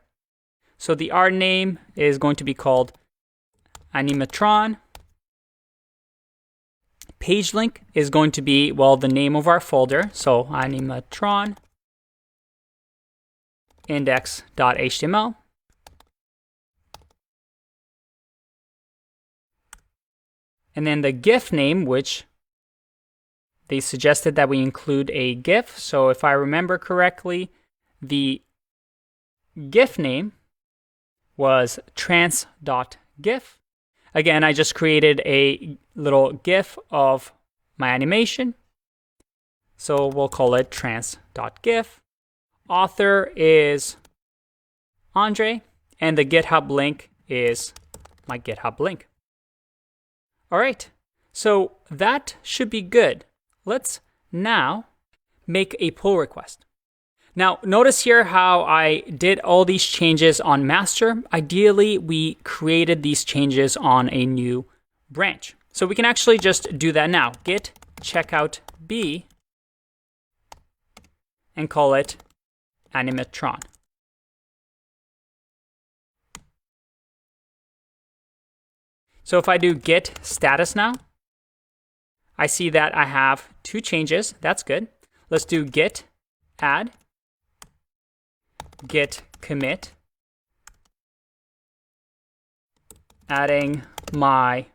So the art name is going to be called Animatron. Page link is going to be, well, the name of our folder. So Animatron index.html. And then the GIF name, which they suggested that we include a GIF. So if I remember correctly, the GIF name was trans.gif. Again, I just created a little GIF of my animation. So we'll call it trans.gif. Author is Andre, and the GitHub link is my GitHub link. All right, so that should be good. Let's now make a pull request. Now, notice here how I did all these changes on master. Ideally, we created these changes on a new branch. So we can actually just do that now. Git checkout B and call it animatron. So if I do git status now, I see that I have 2 changes. That's good. Let's do git add, git commit, adding my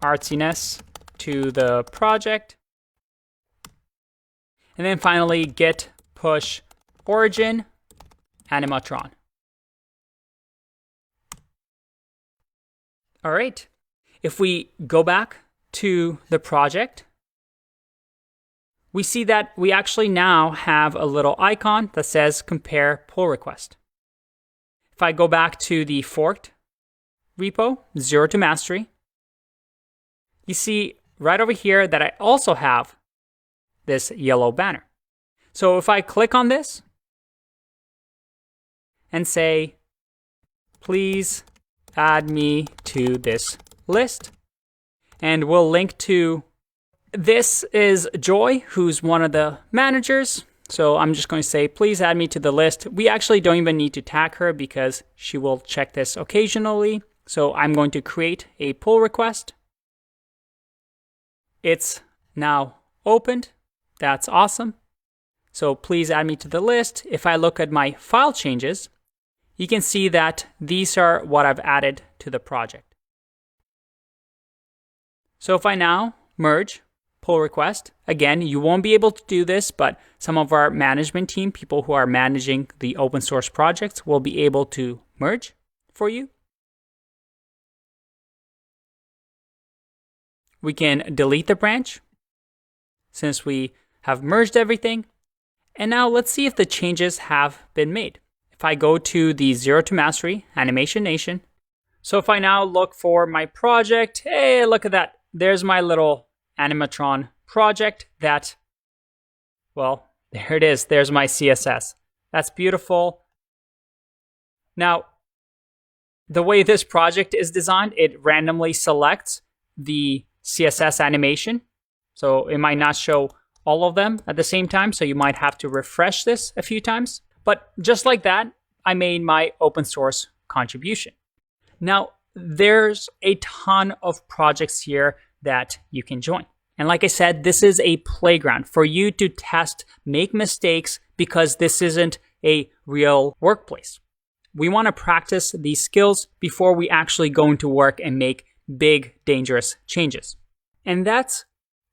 artsiness to the project. And then finally, git push origin animatron. All right, if we go back to the project, we see that we actually now have a little icon that says compare pull request. If I go back to the forked repo, 0 to mastery, you see right over here that I also have this yellow banner. So if I click on this and say, please add me to this list, and we'll link to, this is Joy, who's one of the managers. So I'm just going to say, please add me to the list. We actually don't even need to tag her because she will check this occasionally. So I'm going to create a pull request. It's now opened. That's awesome. So please add me to the list. If I look at my file changes, you can see that these are what I've added to the project. So if I now merge pull request, again, you won't be able to do this, but some of our management team, people who are managing the open source projects, will be able to merge for you. We can delete the branch since we have merged everything. And now let's see if the changes have been made. If I go to the 0 to mastery Animation Nation, so if I now look for my project, hey, look at that. There's my little animatron project that, well, there it is. There's my CSS. That's beautiful. Now, the way this project is designed, it randomly selects the CSS animation. So it might not show all of them at the same time. So you might have to refresh this a few times. But just like that, I made my open source contribution. Now, there's a ton of projects here that you can join. And like I said, this is a playground for you to test, make mistakes, because this isn't a real workplace. We want to practice these skills before we actually go into work and make big, dangerous changes. And that's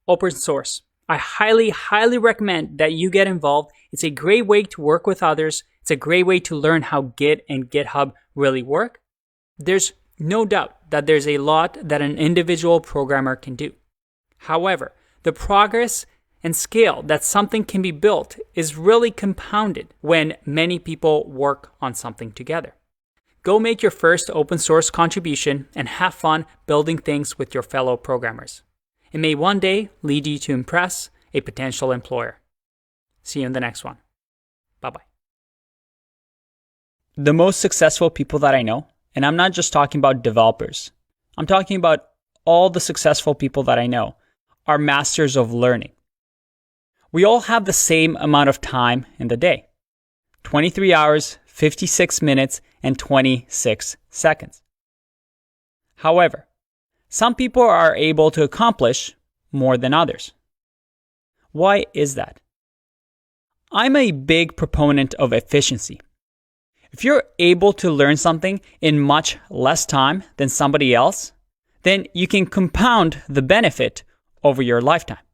open source. I highly, highly recommend that you get involved. It's a great way to work with others. It's a great way to learn how Git and GitHub really work. There's no doubt that there's a lot that an individual programmer can do. However, the progress and scale that something can be built is really compounded when many people work on something together. Go make your first open source contribution and have fun building things with your fellow programmers. It may one day lead you to impress a potential employer. See you in the next one. Bye-bye. The most successful people that I know, and I'm not just talking about developers, I'm talking about all the successful people that I know, are masters of learning. We all have the same amount of time in the day, 23 hours, 56 minutes, and 26 seconds. However, some people are able to accomplish more than others. Why is that? I'm a big proponent of efficiency. If you're able to learn something in much less time than somebody else, then you can compound the benefit over your lifetime.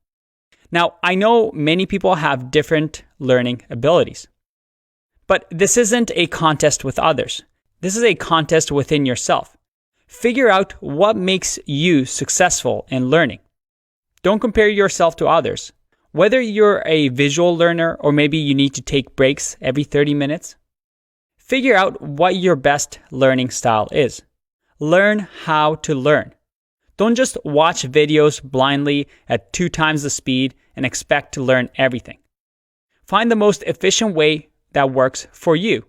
Now, I know many people have different learning abilities, but this isn't a contest with others. This is a contest within yourself. Figure out what makes you successful in learning. Don't compare yourself to others. Whether you're a visual learner or maybe you need to take breaks every 30 minutes, figure out what your best learning style is. Learn how to learn. Don't just watch videos blindly at 2 times the speed and expect to learn everything. Find the most efficient way that works for you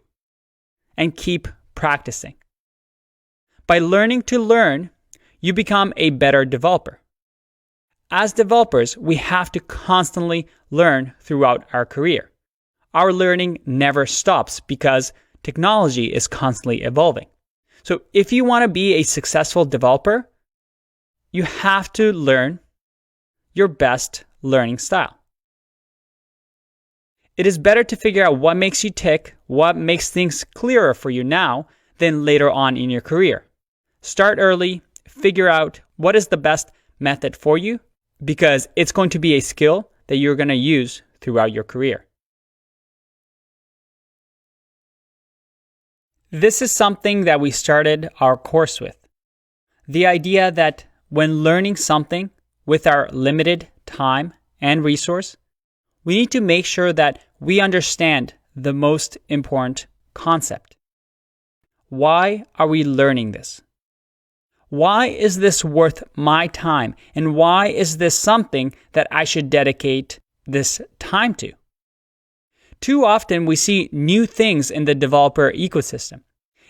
and keep practicing. By learning to learn, you become a better developer. As developers, we have to constantly learn throughout our career. Our learning never stops because technology is constantly evolving. So if you want to be a successful developer, you have to learn your best learning style. It is better to figure out what makes you tick, what makes things clearer for you now than later on in your career. Start early, figure out what is the best method for you, because it's going to be a skill that you're going to use throughout your career. This is something that we started our course with. The idea that when learning something with our limited time and resource, we need to make sure that we understand the most important concept. Why are we learning this? Why is this worth my time? And why is this something that I should dedicate this time to? Too often we see new things in the developer ecosystem.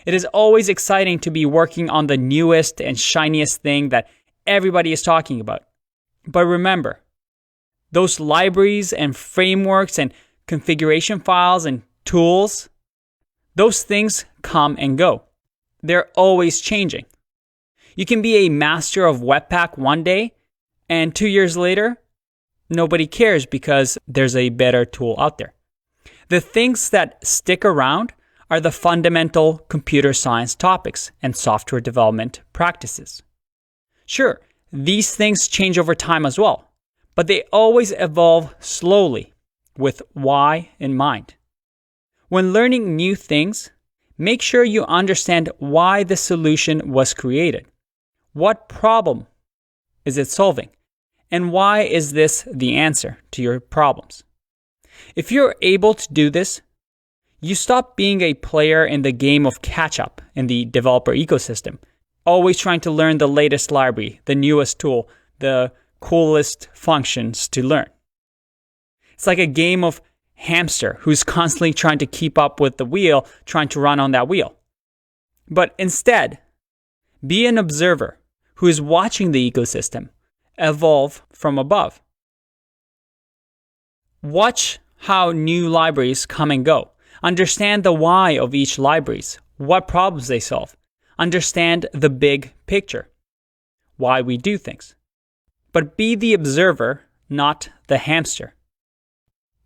It is always exciting to be working on the newest and shiniest thing that everybody is talking about. But remember, those libraries and frameworks and configuration files and tools, those things come and go. They're always changing. You can be a master of Webpack one day, and 2 years later, nobody cares because there's a better tool out there. The things that stick around are the fundamental computer science topics and software development practices. Sure, these things change over time as well, but they always evolve slowly with why in mind. When learning new things, make sure you understand why the solution was created. What problem is it solving? And why is this the answer to your problems? If you're able to do this, you stop being a player in the game of catch-up in the developer ecosystem, always trying to learn the latest library, the newest tool, the coolest functions to learn. It's like a game of hamster who's constantly trying to keep up with the wheel, trying to run on that wheel. But instead, be an observer who is watching the ecosystem evolve from above. Watch how new libraries come and go. Understand the why of each libraries, what problems they solve. Understand the big picture, why we do things. But be the observer, not the hamster.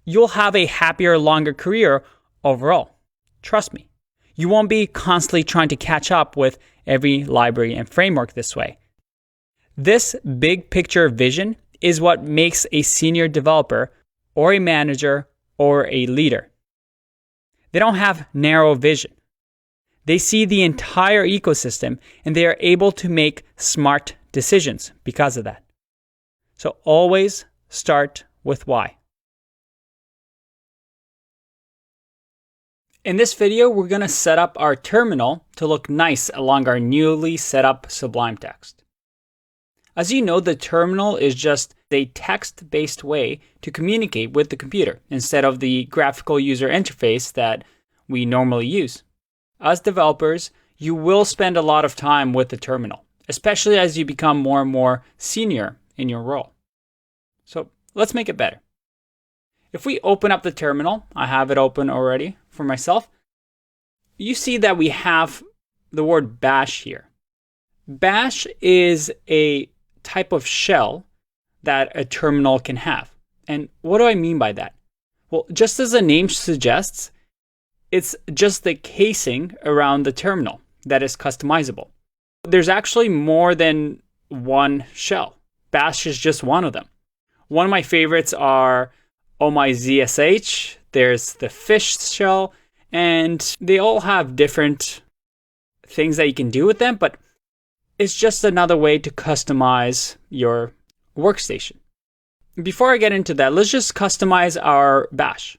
You'll have a happier, longer career overall. Trust me. You won't be constantly trying to catch up with every library and framework this way. This big picture vision is what makes a senior developer or a manager or a leader. They don't have narrow vision. They see the entire ecosystem and they are able to make smart decisions because of that. So always start with why. In this video, we're going to set up our terminal to look nice along our newly set up Sublime Text. As you know, the terminal is just a text-based way to communicate with the computer instead of the graphical user interface that we normally use. As developers, you will spend a lot of time with the terminal, especially as you become more and more senior in your role. So let's make it better. If we open up the terminal, I have it open already for myself, you see that we have the word bash here. Bash is a type of shell that a terminal can have. And what do I mean by that? Well, just as the name suggests, it's just the casing around the terminal that is customizable. There's actually more than one shell. Bash is just one of them. One of my favorites are OmyZSH, there's the fish shell, and they all have different things that you can do with them, but it's just another way to customize your workstation. Before I get into that, let's just customize our bash.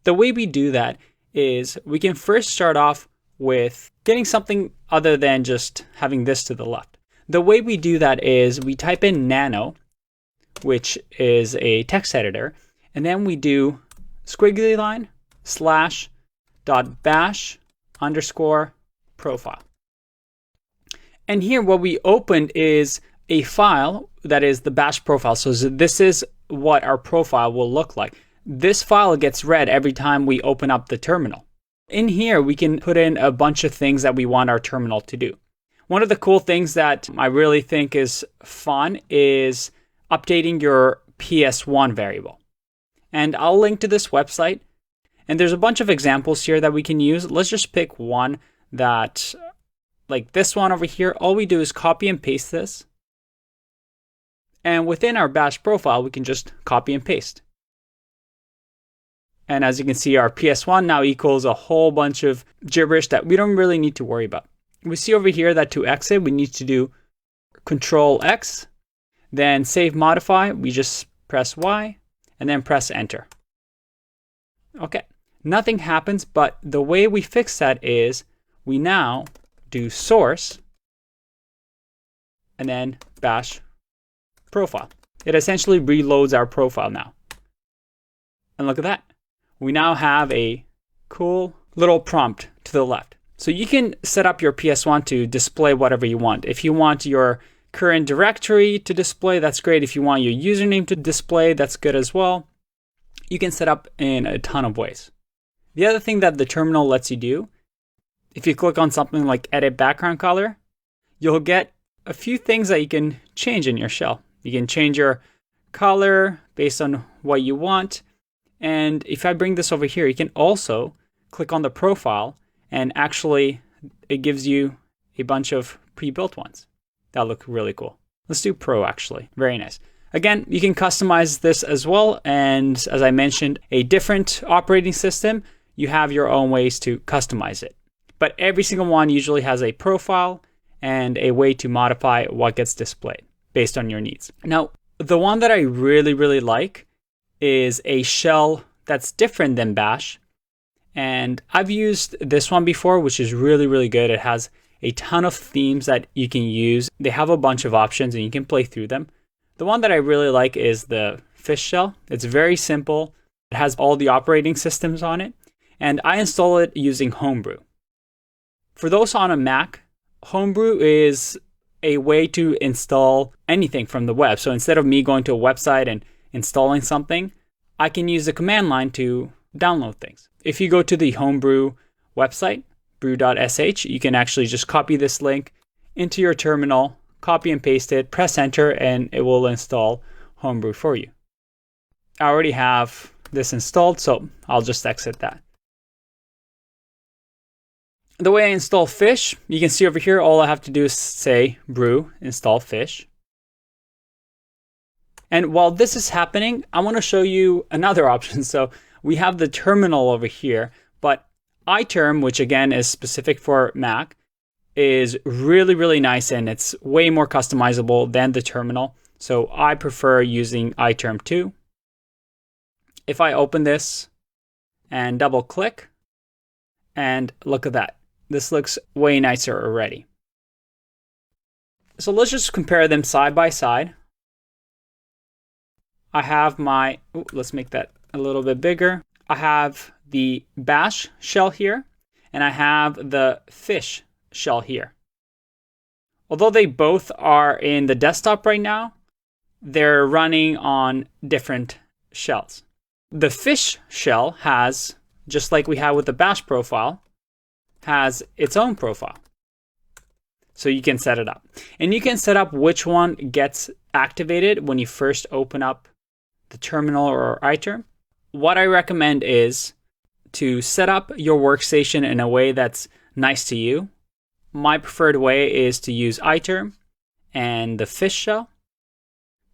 The way we do that is we can first start off with getting something other than just having this to the left. The way we do that is we type in nano, which is a text editor, and then we do squiggly line /bash _ profile. And here what we opened is a file that is the bash profile. So this is what our profile will look like. This file gets read every time we open up the terminal. In here, we can put in a bunch of things that we want our terminal to do. One of the cool things that I really think is fun is updating your PS1 variable. And I'll link to this website. And there's a bunch of examples here that we can use. Let's just pick one that, like this one over here. All we do is copy and paste this. And within our bash profile, we can just copy and paste. And as you can see, our PS1 now equals a whole bunch of gibberish that we don't really need to worry about. We see over here that to exit, we need to do Control X, then save modify, we just press Y, and then press enter. Okay, nothing happens, but the way we fix that is we now do source, and then bash profile. It essentially reloads our profile now. And look at that. We now have a cool little prompt to the left. So you can set up your PS1 to display whatever you want. If you want your current directory to display, that's great. If you want your username to display, that's good as well. You can set up in a ton of ways. The other thing that the terminal lets you do, if you click on something like edit background color, you'll get a few things that you can change in your shell. You can change your color based on what you want. And if I bring this over here, you can also click on the profile and actually it gives you a bunch of pre-built ones that look really cool. Let's do Pro actually. Very nice. Again, you can customize this as well. And as I mentioned, a different operating system, you have your own ways to customize it. But every single one usually has a profile and a way to modify what gets displayed based on your needs. Now, the one that I really, really like is a shell that's different than bash. And I've used this one before, which is really, really good. It has a ton of themes that you can use. They have a bunch of options and you can play through them. The one that I really like is the fish shell. It's very simple. It has all the operating systems on it. And I install it using Homebrew. For those on a Mac, Homebrew is a way to install anything from the web. So instead of me going to a website and installing something, I can use the command line to download things. If you go to the Homebrew website, brew.sh, you can actually just copy this link into your terminal, copy and paste it, press enter, and it will install Homebrew for you. I already have this installed, so I'll just exit that. The way I install fish, you can see over here, all I have to do is say brew install fish. And while this is happening, I want to show you another option. So we have the terminal over here, but iTerm, which again is specific for Mac, is really, really nice and it's way more customizable than the terminal. So I prefer using iTerm 2. If I open this and double click, and look at that. This looks way nicer already. So let's just compare them side by side. I have my, let's make that a little bit bigger. I have the bash shell here, and I have the fish shell here. Although they both are in the desktop right now, they're running on different shells. The fish shell has, just like we have with the bash profile, has its own profile. So you can set it up. And you can set up which one gets activated when you first open up the terminal or iTerm. What I recommend is to set up your workstation in a way that's nice to you. My preferred way is to use iTerm and the fish shell.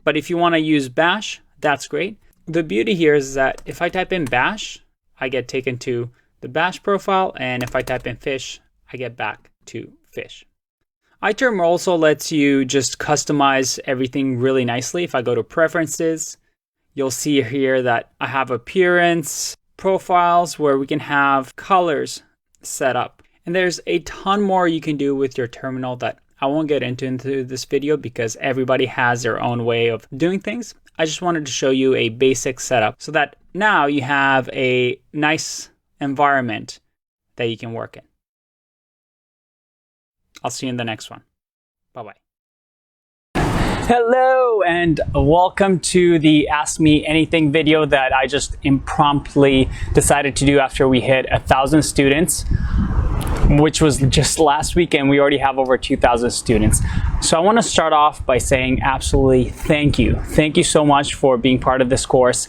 But if you want to use bash, that's great. The beauty here is that if I type in bash, I get taken to the bash profile, and if I type in fish, I get back to fish. iTerm also lets you just customize everything really nicely. If I go to preferences, you'll see here that I have appearance, profiles where we can have colors set up. And there's a ton more you can do with your terminal that I won't get into this video because everybody has their own way of doing things. I just wanted to show you a basic setup so that now you have a nice environment that you can work in. I'll see you in the next one. Bye-bye. Hello and welcome to the Ask Me Anything video that I just impromptu decided to do after we hit 1,000 students, which was just last week, and we already have over 2,000 students. So I want to start off by saying absolutely thank you. Thank you so much for being part of this course.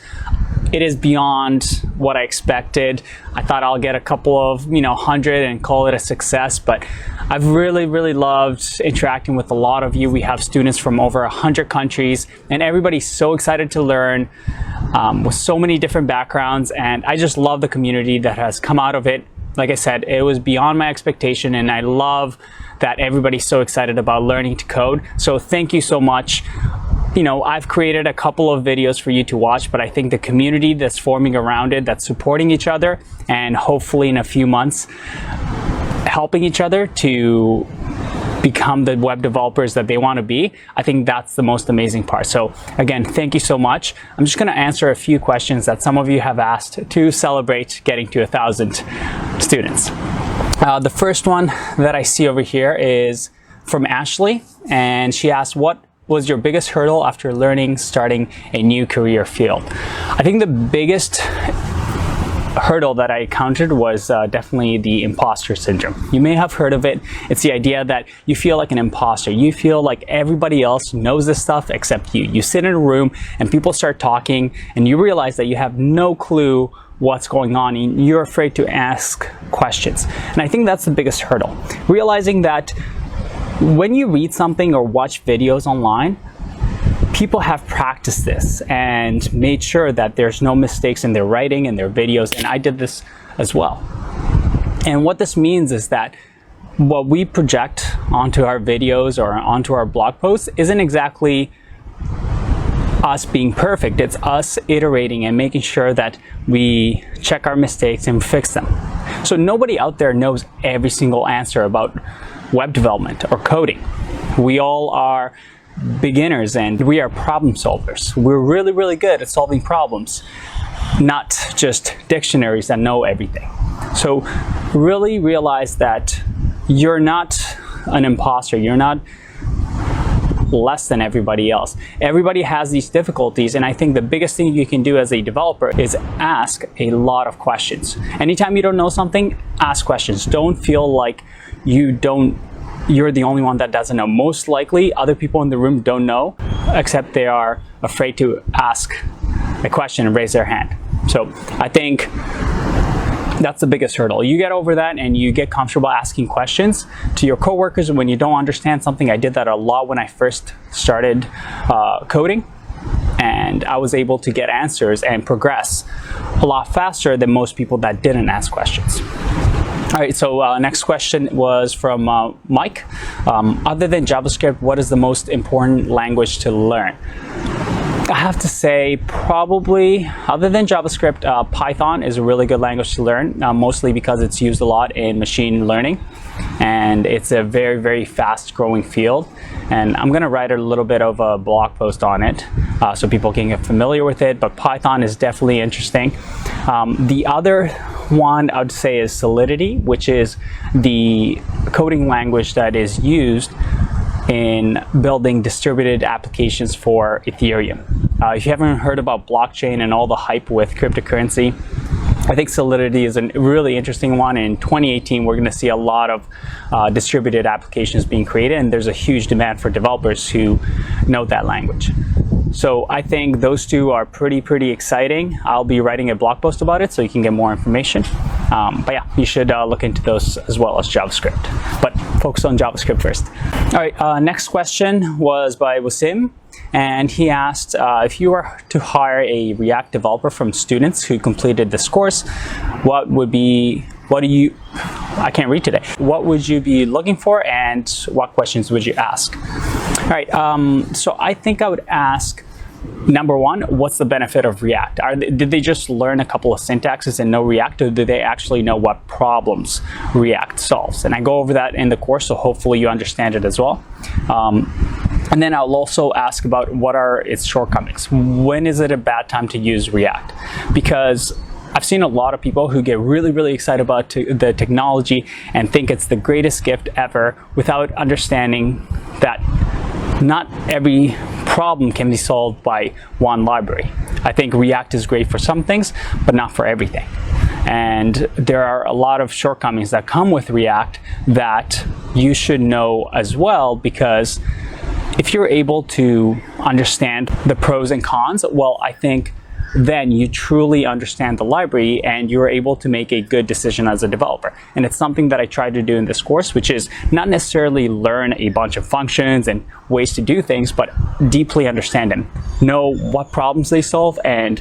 It is beyond what I expected. I thought I'll get a couple of, 100 and call it a success, but I've really loved interacting with a lot of you. We have students from over 100 countries, and everybody's so excited to learn with so many different backgrounds, and I just love the community that has come out of it. Like I said, it was beyond my expectation, and I love that everybody's so excited about learning to code. So thank you so much. I've created a couple of videos for you to watch, but I think the community that's forming around it, that's supporting each other, and hopefully in a few months, helping each other to become the web developers that they want to be, I think that's the most amazing part. So again, thank you so much. I'm just going to answer a few questions that some of you have asked to celebrate getting to 1,000 students. The first one that I see over here is from Ashley, and she asked, what was your biggest hurdle after starting a new career field? I think the biggest hurdle that I encountered was definitely the imposter syndrome. You may have heard of it. It's the idea that you feel like an imposter. You feel like everybody else knows this stuff except you. You sit in a room and people start talking and you realize that you have no clue what's going on and you're afraid to ask questions. And I think that's the biggest hurdle. Realizing that when you read something or watch videos online, people have practiced this and made sure that there's no mistakes in their writing and their videos, and I did this as well. And what this means is that what we project onto our videos or onto our blog posts isn't exactly us being perfect. It's us iterating and making sure that we check our mistakes and fix them. So nobody out there knows every single answer about web development or coding. We all are beginners and we are problem solvers. We're really good at solving problems, not just dictionaries that know everything. So really realize that you're not an imposter. You're not less than everybody else. Everybody has these difficulties, and I think the biggest thing you can do as a developer is ask a lot of questions. Anytime you don't know something, ask questions. Don't feel like you're the only one that doesn't know. Most likely other people in the room don't know, except they are afraid to ask a question and raise their hand. So I think that's the biggest hurdle. You get over that and you get comfortable asking questions to your coworkers when you don't understand something. I did that a lot when I first started coding, and I was able to get answers and progress a lot faster than most people that didn't ask questions. All right, so next question was from Mike. Other than JavaScript, what is the most important language to learn? I have to say probably, other than JavaScript, Python is a really good language to learn, mostly because it's used a lot in machine learning, and it's a very fast growing field. And I'm going to write a little bit of a blog post on it so people can get familiar with it, but Python is definitely interesting. The other one I would say is Solidity, which is the coding language that is used in building distributed applications for Ethereum. If you haven't heard about blockchain and all the hype with cryptocurrency, I think Solidity is a really interesting one. In 2018, we're going to see a lot of distributed applications being created, and there's a huge demand for developers who know that language. So I think those two are pretty exciting. I'll be writing a blog post about it so you can get more information. But yeah, you should look into those as well as JavaScript. But focus on JavaScript first. All right, next question was by Wasim. And he asked, if you were to hire a React developer from students who completed this course, what do you I can't read today. What would you be looking for, and what questions would you ask? All right, so I think I would ask, number one, what's the benefit of React? Did they just learn a couple of syntaxes and know React, or do they actually know what problems React solves? And I go over that in the course, so hopefully you understand it as well. And then I'll also ask about what are its shortcomings. When is it a bad time to use React? Because I've seen a lot of people who get really, really excited about the technology and think it's the greatest gift ever without understanding that not every problem can be solved by one library. I think React is great for some things, but not for everything. And there are a lot of shortcomings that come with React that you should know as well, because if you're able to understand the pros and cons, well, I think then you truly understand the library and you're able to make a good decision as a developer. And it's something that I try to do in this course, which is not necessarily learn a bunch of functions and ways to do things, but deeply understand them, know what problems they solve and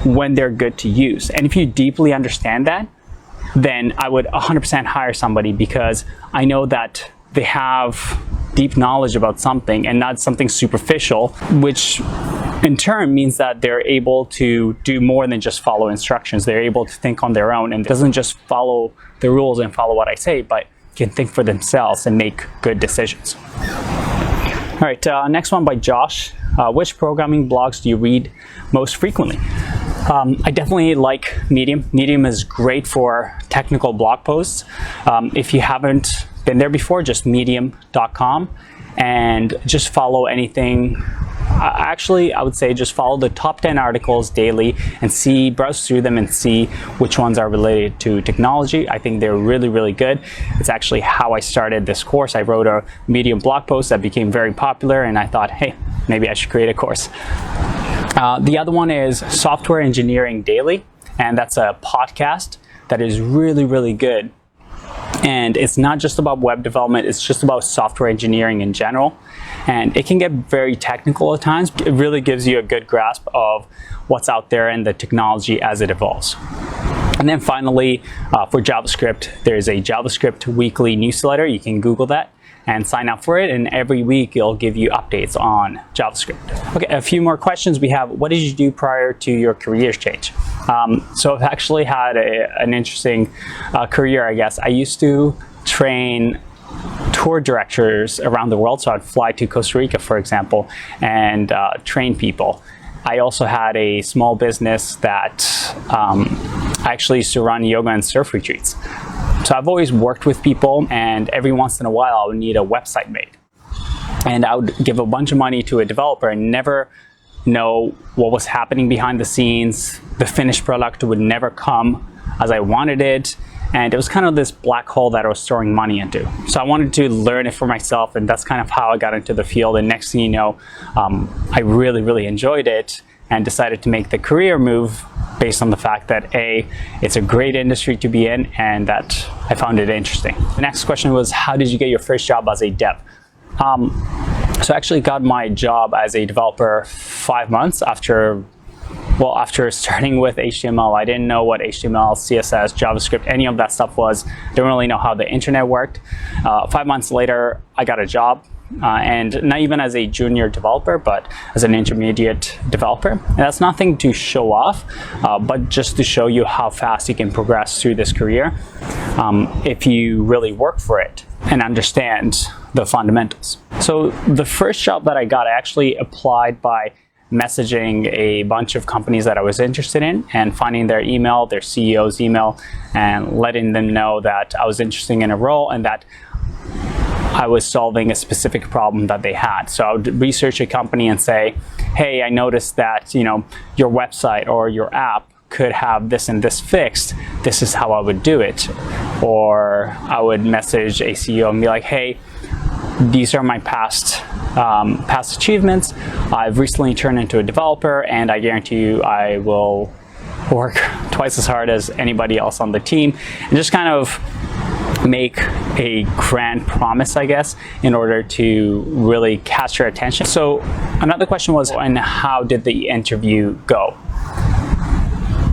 when they're good to use. And if you deeply understand that, then I would 100% hire somebody, because I know that they have deep knowledge about something and not something superficial, which in turn means that they're able to do more than just follow instructions. They're able to think on their own and doesn't just follow the rules and follow what I say, but can think for themselves and make good decisions. All right, next one by Josh. Which programming blogs do you read most frequently? I definitely like Medium. Medium is great for technical blog posts. If you haven't been there before, just medium.com, and just follow anything. Actually, I would say just follow the top 10 articles daily and browse through them and see which ones are related to technology. I think they're really, really good. It's actually how I started this course. I wrote a Medium blog post that became very popular, and I thought, hey, maybe I should create a course. The other one is Software Engineering Daily, and that's a podcast that is really, really good. And it's not just about web development, it's just about software engineering in general. And it can get very technical at times. It really gives you a good grasp of what's out there and the technology as it evolves. And then finally, for JavaScript, there's a JavaScript weekly newsletter. You can Google that and sign up for it, and every week it'll give you updates on JavaScript. Okay, a few more questions we have. What did you do prior to your career change? So I've actually had an interesting career, I guess. I used to train tour directors around the world, so I'd fly to Costa Rica, for example, and train people. I also had a small business that I actually used to run yoga and surf retreats. So I've always worked with people, and every once in a while I would need a website made. And I would give a bunch of money to a developer and never know what was happening behind the scenes. The finished product would never come as I wanted it. And it was kind of this black hole that I was throwing money into. So I wanted to learn it for myself, and that's kind of how I got into the field. And next thing you know, I really, really enjoyed it and decided to make the career move based on the fact that A, it's a great industry to be in, and that I found it interesting. The next question was, how did you get your first job as a dev? So I actually got my job as a developer 5 months after starting with HTML. I didn't know what HTML, CSS, JavaScript, any of that stuff was. Didn't really know how the internet worked. 5 months later, I got a job. And not even as a junior developer, but as an intermediate developer. And that's nothing to show off, but just to show you how fast you can progress through this career if you really work for it and understand the fundamentals. So the first job that I got, I actually applied by messaging a bunch of companies that I was interested in and finding their email, their CEO's email, and letting them know that I was interested in a role and that I was solving a specific problem that they had. So I would research a company and say, hey, I noticed that, your website or your app could have this and this fixed. This is how I would do it. Or I would message a CEO and be like, hey, these are my past achievements. I've recently turned into a developer, and I guarantee you I will work twice as hard as anybody else on the team, and just kind of make a grand promise, I guess, in order to really catch your attention. So another question was, and how did the interview go?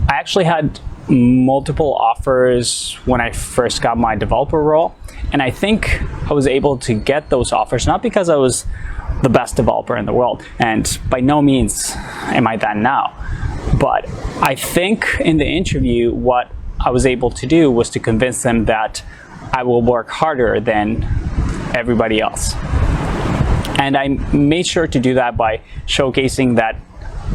I actually had multiple offers when I first got my developer role. And I think I was able to get those offers not because I was the best developer in the world, and by no means am I that now. But I think in the interview, what I was able to do was to convince them that I will work harder than everybody else. And I made sure to do that by showcasing that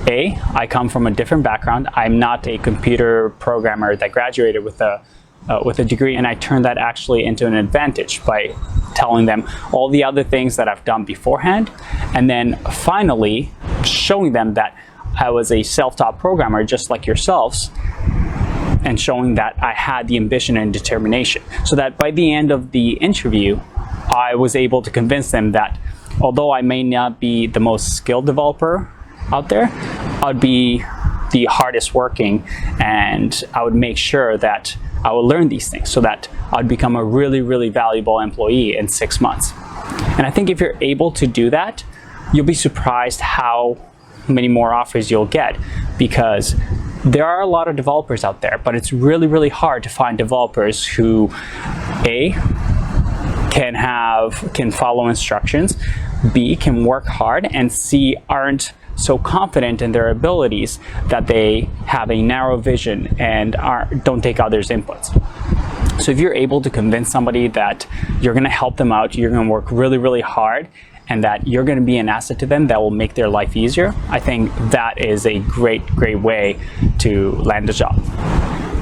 I come from a different background. I'm not a computer programmer that graduated with a degree, and I turned that actually into an advantage by telling them all the other things that I've done beforehand, and then finally showing them that I was a self-taught programmer just like yourselves, and showing that I had the ambition and determination, so that by the end of the interview, I was able to convince them that although I may not be the most skilled developer out there, I'd be the hardest working, and I would make sure that I would learn these things so that I'd become a really, really valuable employee in 6 months. And I think if you're able to do that, you'll be surprised how many more offers you'll get, because there are a lot of developers out there, but it's really, really hard to find developers who can follow instructions, B, can work hard, and C, aren't so confident in their abilities that they have a narrow vision and don't take others' inputs. So if you're able to convince somebody that you're going to help them out, you're going to work really, really hard, and that you're going to be an asset to them that will make their life easier, I think that is a great, great way to land a job.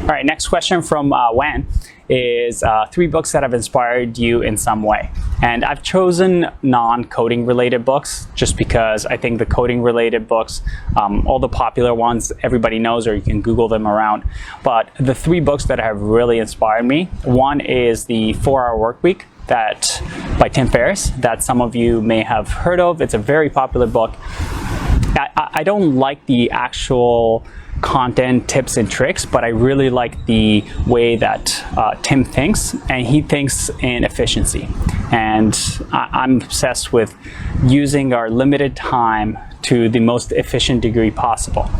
All right, next question from Wan is 3 books that have inspired you in some way. And I've chosen non-coding related books just because I think the coding related books, all the popular ones, everybody knows, or you can Google them around. But the 3 books that have really inspired me, one is the 4-Hour Workweek by Tim Ferriss, that some of you may have heard of. It's a very popular book. I don't like the actual content, tips and tricks, but I really like the way that Tim thinks, and he thinks in efficiency. And I'm obsessed with using our limited time to the most efficient degree possible.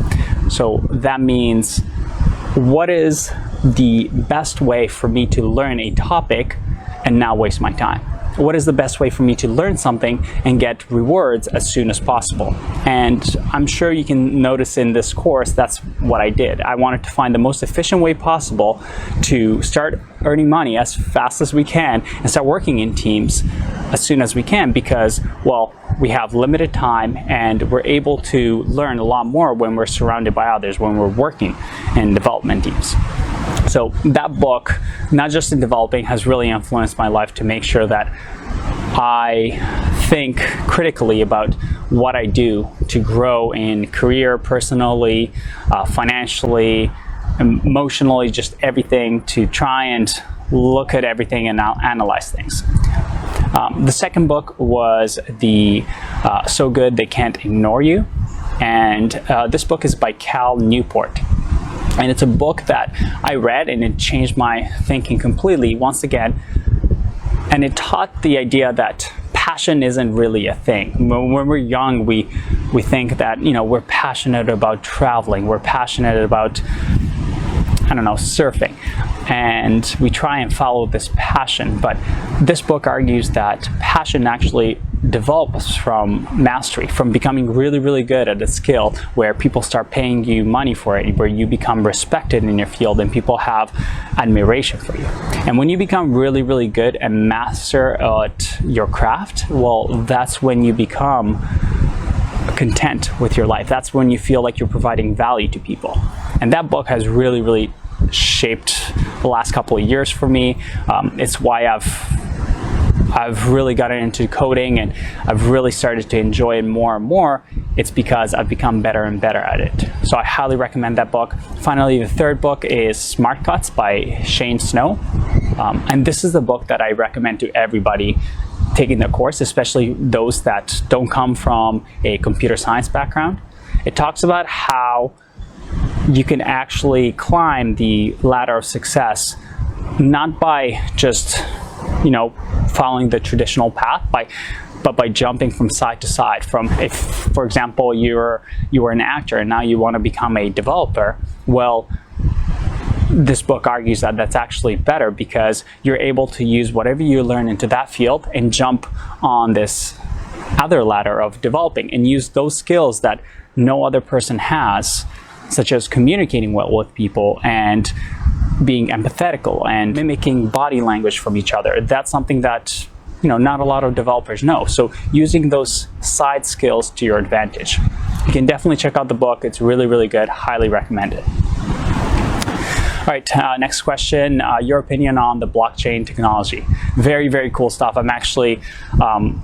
So that means, what is the best way for me to learn a topic and not waste my time? What is the best way for me to learn something and get rewards as soon as possible? And I'm sure you can notice in this course, that's what I did. I wanted to find the most efficient way possible to start earning money as fast as we can and start working in teams as soon as we can, because, well, we have limited time and we're able to learn a lot more when we're surrounded by others, when we're working in development teams. So that book, not just in developing, has really influenced my life to make sure that I think critically about what I do to grow in career, personally, financially, emotionally, just everything, to try and look at everything and analyze things. The second book was the So Good They Can't Ignore You. And this book is by Cal Newport. And it's a book that I read and it changed my thinking completely once again. And it taught the idea that passion isn't really a thing. When we're young, we think that, we're passionate about traveling, we're passionate about, surfing. And we try and follow this passion. But this book argues that passion actually develops from mastery, from becoming really, really good at a skill where people start paying you money for it, where you become respected in your field and people have admiration for you. And when you become really, really good and master at your craft, well, that's when you become content with your life. That's when you feel like you're providing value to people. And that book has really, really shaped the last couple of years for me. It's why I've really gotten into coding and I've really started to enjoy it more and more. It's because I've become better and better at it. So I highly recommend that book. Finally, the third book is Smart Cuts by Shane Snow. And this is the book that I recommend to everybody taking the course, especially those that don't come from a computer science background. It talks about how you can actually climb the ladder of success, not by just following the traditional path, but by jumping from side to side. From, if, for example, you were an actor and now you want to become a developer, well, this book argues that that's actually better because you're able to use whatever you learn into that field and jump on this other ladder of developing and use those skills that no other person has, such as communicating well with people and being empathetical and mimicking body language from each other. That's something that, you know, not a lot of developers know. So using those side skills to your advantage. You can definitely check out the book. It's really, really good. Highly recommend it. All right, next question, your opinion on the blockchain technology. Very, very cool stuff. I'm actually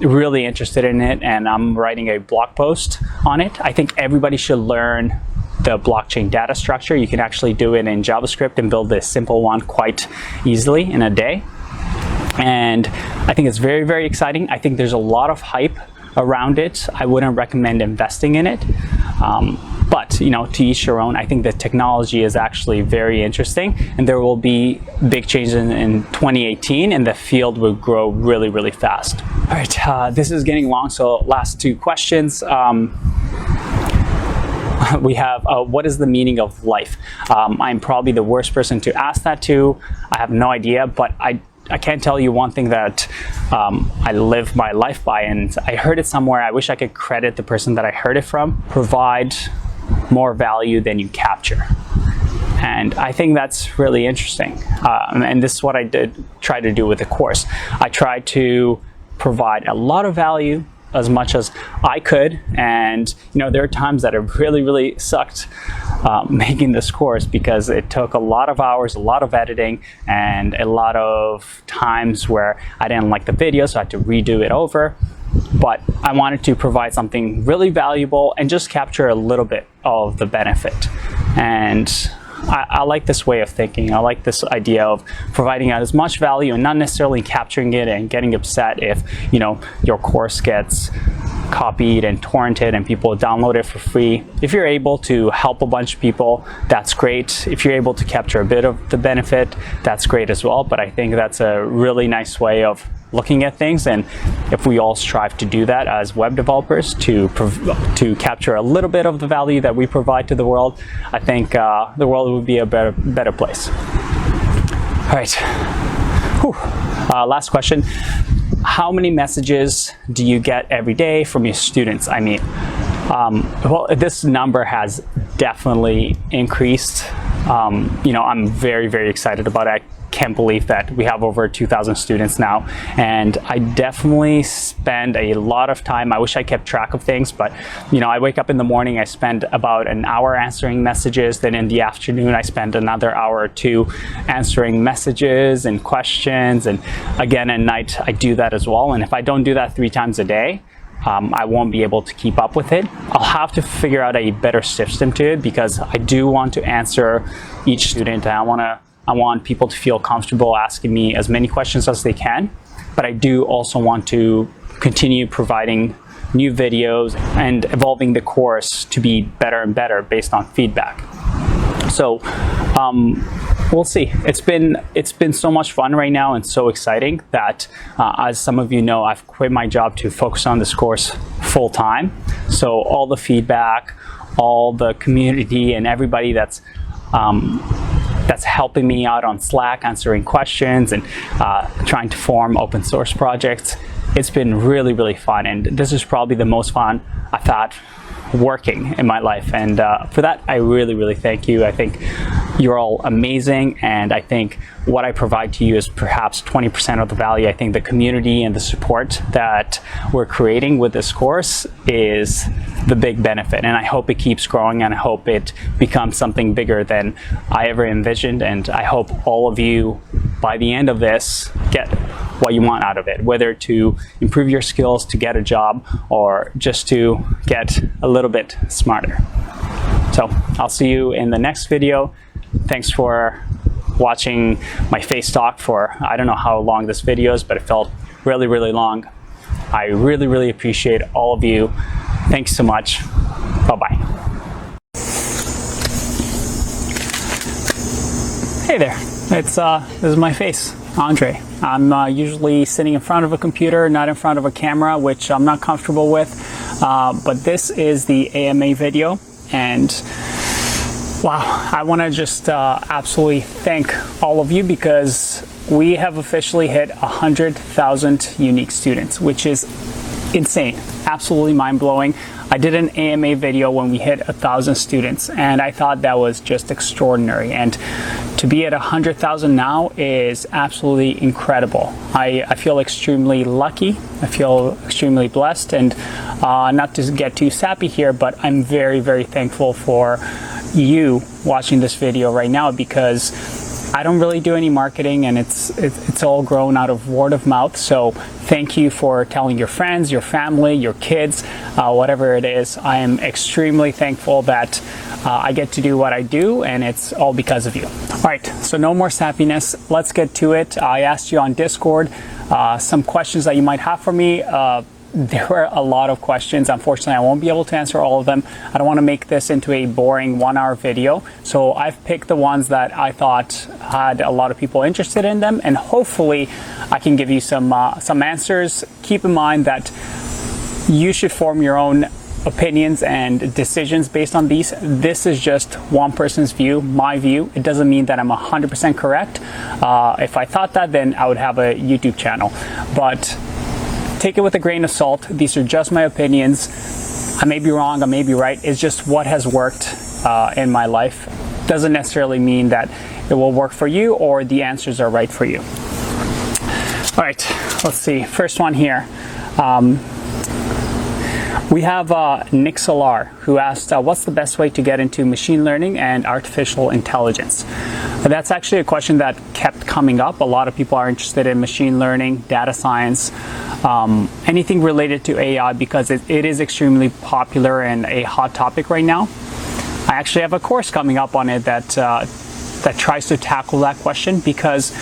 really interested in it, and I'm writing a blog post on it. I think everybody should learn the blockchain data structure. You can actually do it in JavaScript and build this simple one quite easily in a day. And I think it's very, very exciting. I think there's a lot of hype around it. I wouldn't recommend investing in it. But, you know, to each your own. I think the technology is actually very interesting, and there will be big changes in 2018, and the field will grow really, really fast. All right, this is getting long, so last two questions. We have, what is the meaning of life? I'm probably the worst person to ask that to. I have no idea, but I can tell you one thing that I live my life by, and I heard it somewhere. I wish I could credit the person that I heard it from. Provide more value than you capture. And I think that's really interesting. And this is what I did try to do with the course. I tried to provide a lot of value, as much as I could, and you know, there are times that it really, really sucked making this course because it took a lot of hours, a lot of editing, and a lot of times where I didn't like the video, so I had to redo it over. But I wanted to provide something really valuable and just capture a little bit of the benefit. And I like this way of thinking. I like this idea of providing out as much value and not necessarily capturing it and getting upset if, you know, your course gets copied and torrented and people download it for free. If you're able to help a bunch of people, that's great. If you're able to capture a bit of the benefit, that's great as well. But I think that's a really nice way of looking at things, and if we all strive to do that as web developers, to capture a little bit of the value that we provide to the world, I think the world would be a better place. All right. Last question. How many messages do you get every day from your students? I mean, well, this number has definitely increased. You know, I'm very, very excited about it. I can't believe that we have over 2,000 students now, and I definitely spend a lot of time. I wish I kept track of things, but you know, I wake up in the morning, I spend about an hour answering messages, then in the afternoon I spend another hour or two answering messages and questions, and again at night I do that as well. And if I don't do that 3 times a day, I won't be able to keep up with it. I'll have to figure out a better system to it, because I do want to answer each student, and I want people to feel comfortable asking me as many questions as they can, but I do also want to continue providing new videos and evolving the course to be better and better based on feedback. So we'll see. It's been so much fun right now and so exciting that, as some of you know, I've quit my job to focus on this course full time. So all the feedback, all the community, and everybody that's helping me out on Slack, answering questions, and trying to form open source projects. It's been really, really fun, and this is probably the most fun I've had working in my life, and for that I really, really thank you. I think you're all amazing, and I think what I provide to you is perhaps 20% of the value. I think the community and the support that we're creating with this course is the big benefit, and I hope it keeps growing, and I hope it becomes something bigger than I ever envisioned. And I hope all of you, by the end of this, get what you want out of it, whether to improve your skills to get a job or just to get a little bit smarter. So I'll see you in the next video. Thanks for watching my face talk for, I don't know how long this video is, but it felt really, really long. I really, really appreciate all of you. Thanks so much. Bye-bye. Hey there, this is my face, Andre. I'm usually sitting in front of a computer, not in front of a camera, which I'm not comfortable with, but this is the AMA video, and Wow, I want to just absolutely thank all of you because we have officially hit 100,000 unique students, which is insane, absolutely mind-blowing. I did an AMA video when we hit 1,000 students, and I thought that was just extraordinary. And to be at 100,000 now is absolutely incredible. I feel extremely lucky. I feel extremely blessed, and not to get too sappy here, but I'm very, very thankful for you watching this video right now, because I don't really do any marketing, and it's all grown out of word of mouth. So thank you for telling your friends, your family, your kids, whatever it is. I am extremely thankful that I get to do what I do, and it's all because of you. All right, so no more sappiness. Let's get to it. I asked you on Discord some questions that you might have for me. There were a lot of questions. Unfortunately, I won't be able to answer all of them. I don't want to make this into a boring 1-hour video. So I've picked the ones that I thought had a lot of people interested in them, and hopefully I can give you some answers. Keep in mind that you should form your own opinions and decisions based on these. This is just one person's view, my view. It doesn't mean that I'm 100% correct. If I thought that, then I would have a YouTube channel. But take it with a grain of salt. These are just my opinions. I may be wrong, I may be right. It's just what has worked in my life. Doesn't necessarily mean that it will work for you or the answers are right for you. All right, let's see. First one here. We have Nick Solar, who asked, what's the best way to get into machine learning and artificial intelligence? That's actually a question that kept coming up. A lot of people are interested in machine learning, data science, anything related to AI, because it is extremely popular and a hot topic right now. I actually have a course coming up on it that tries to tackle that question, because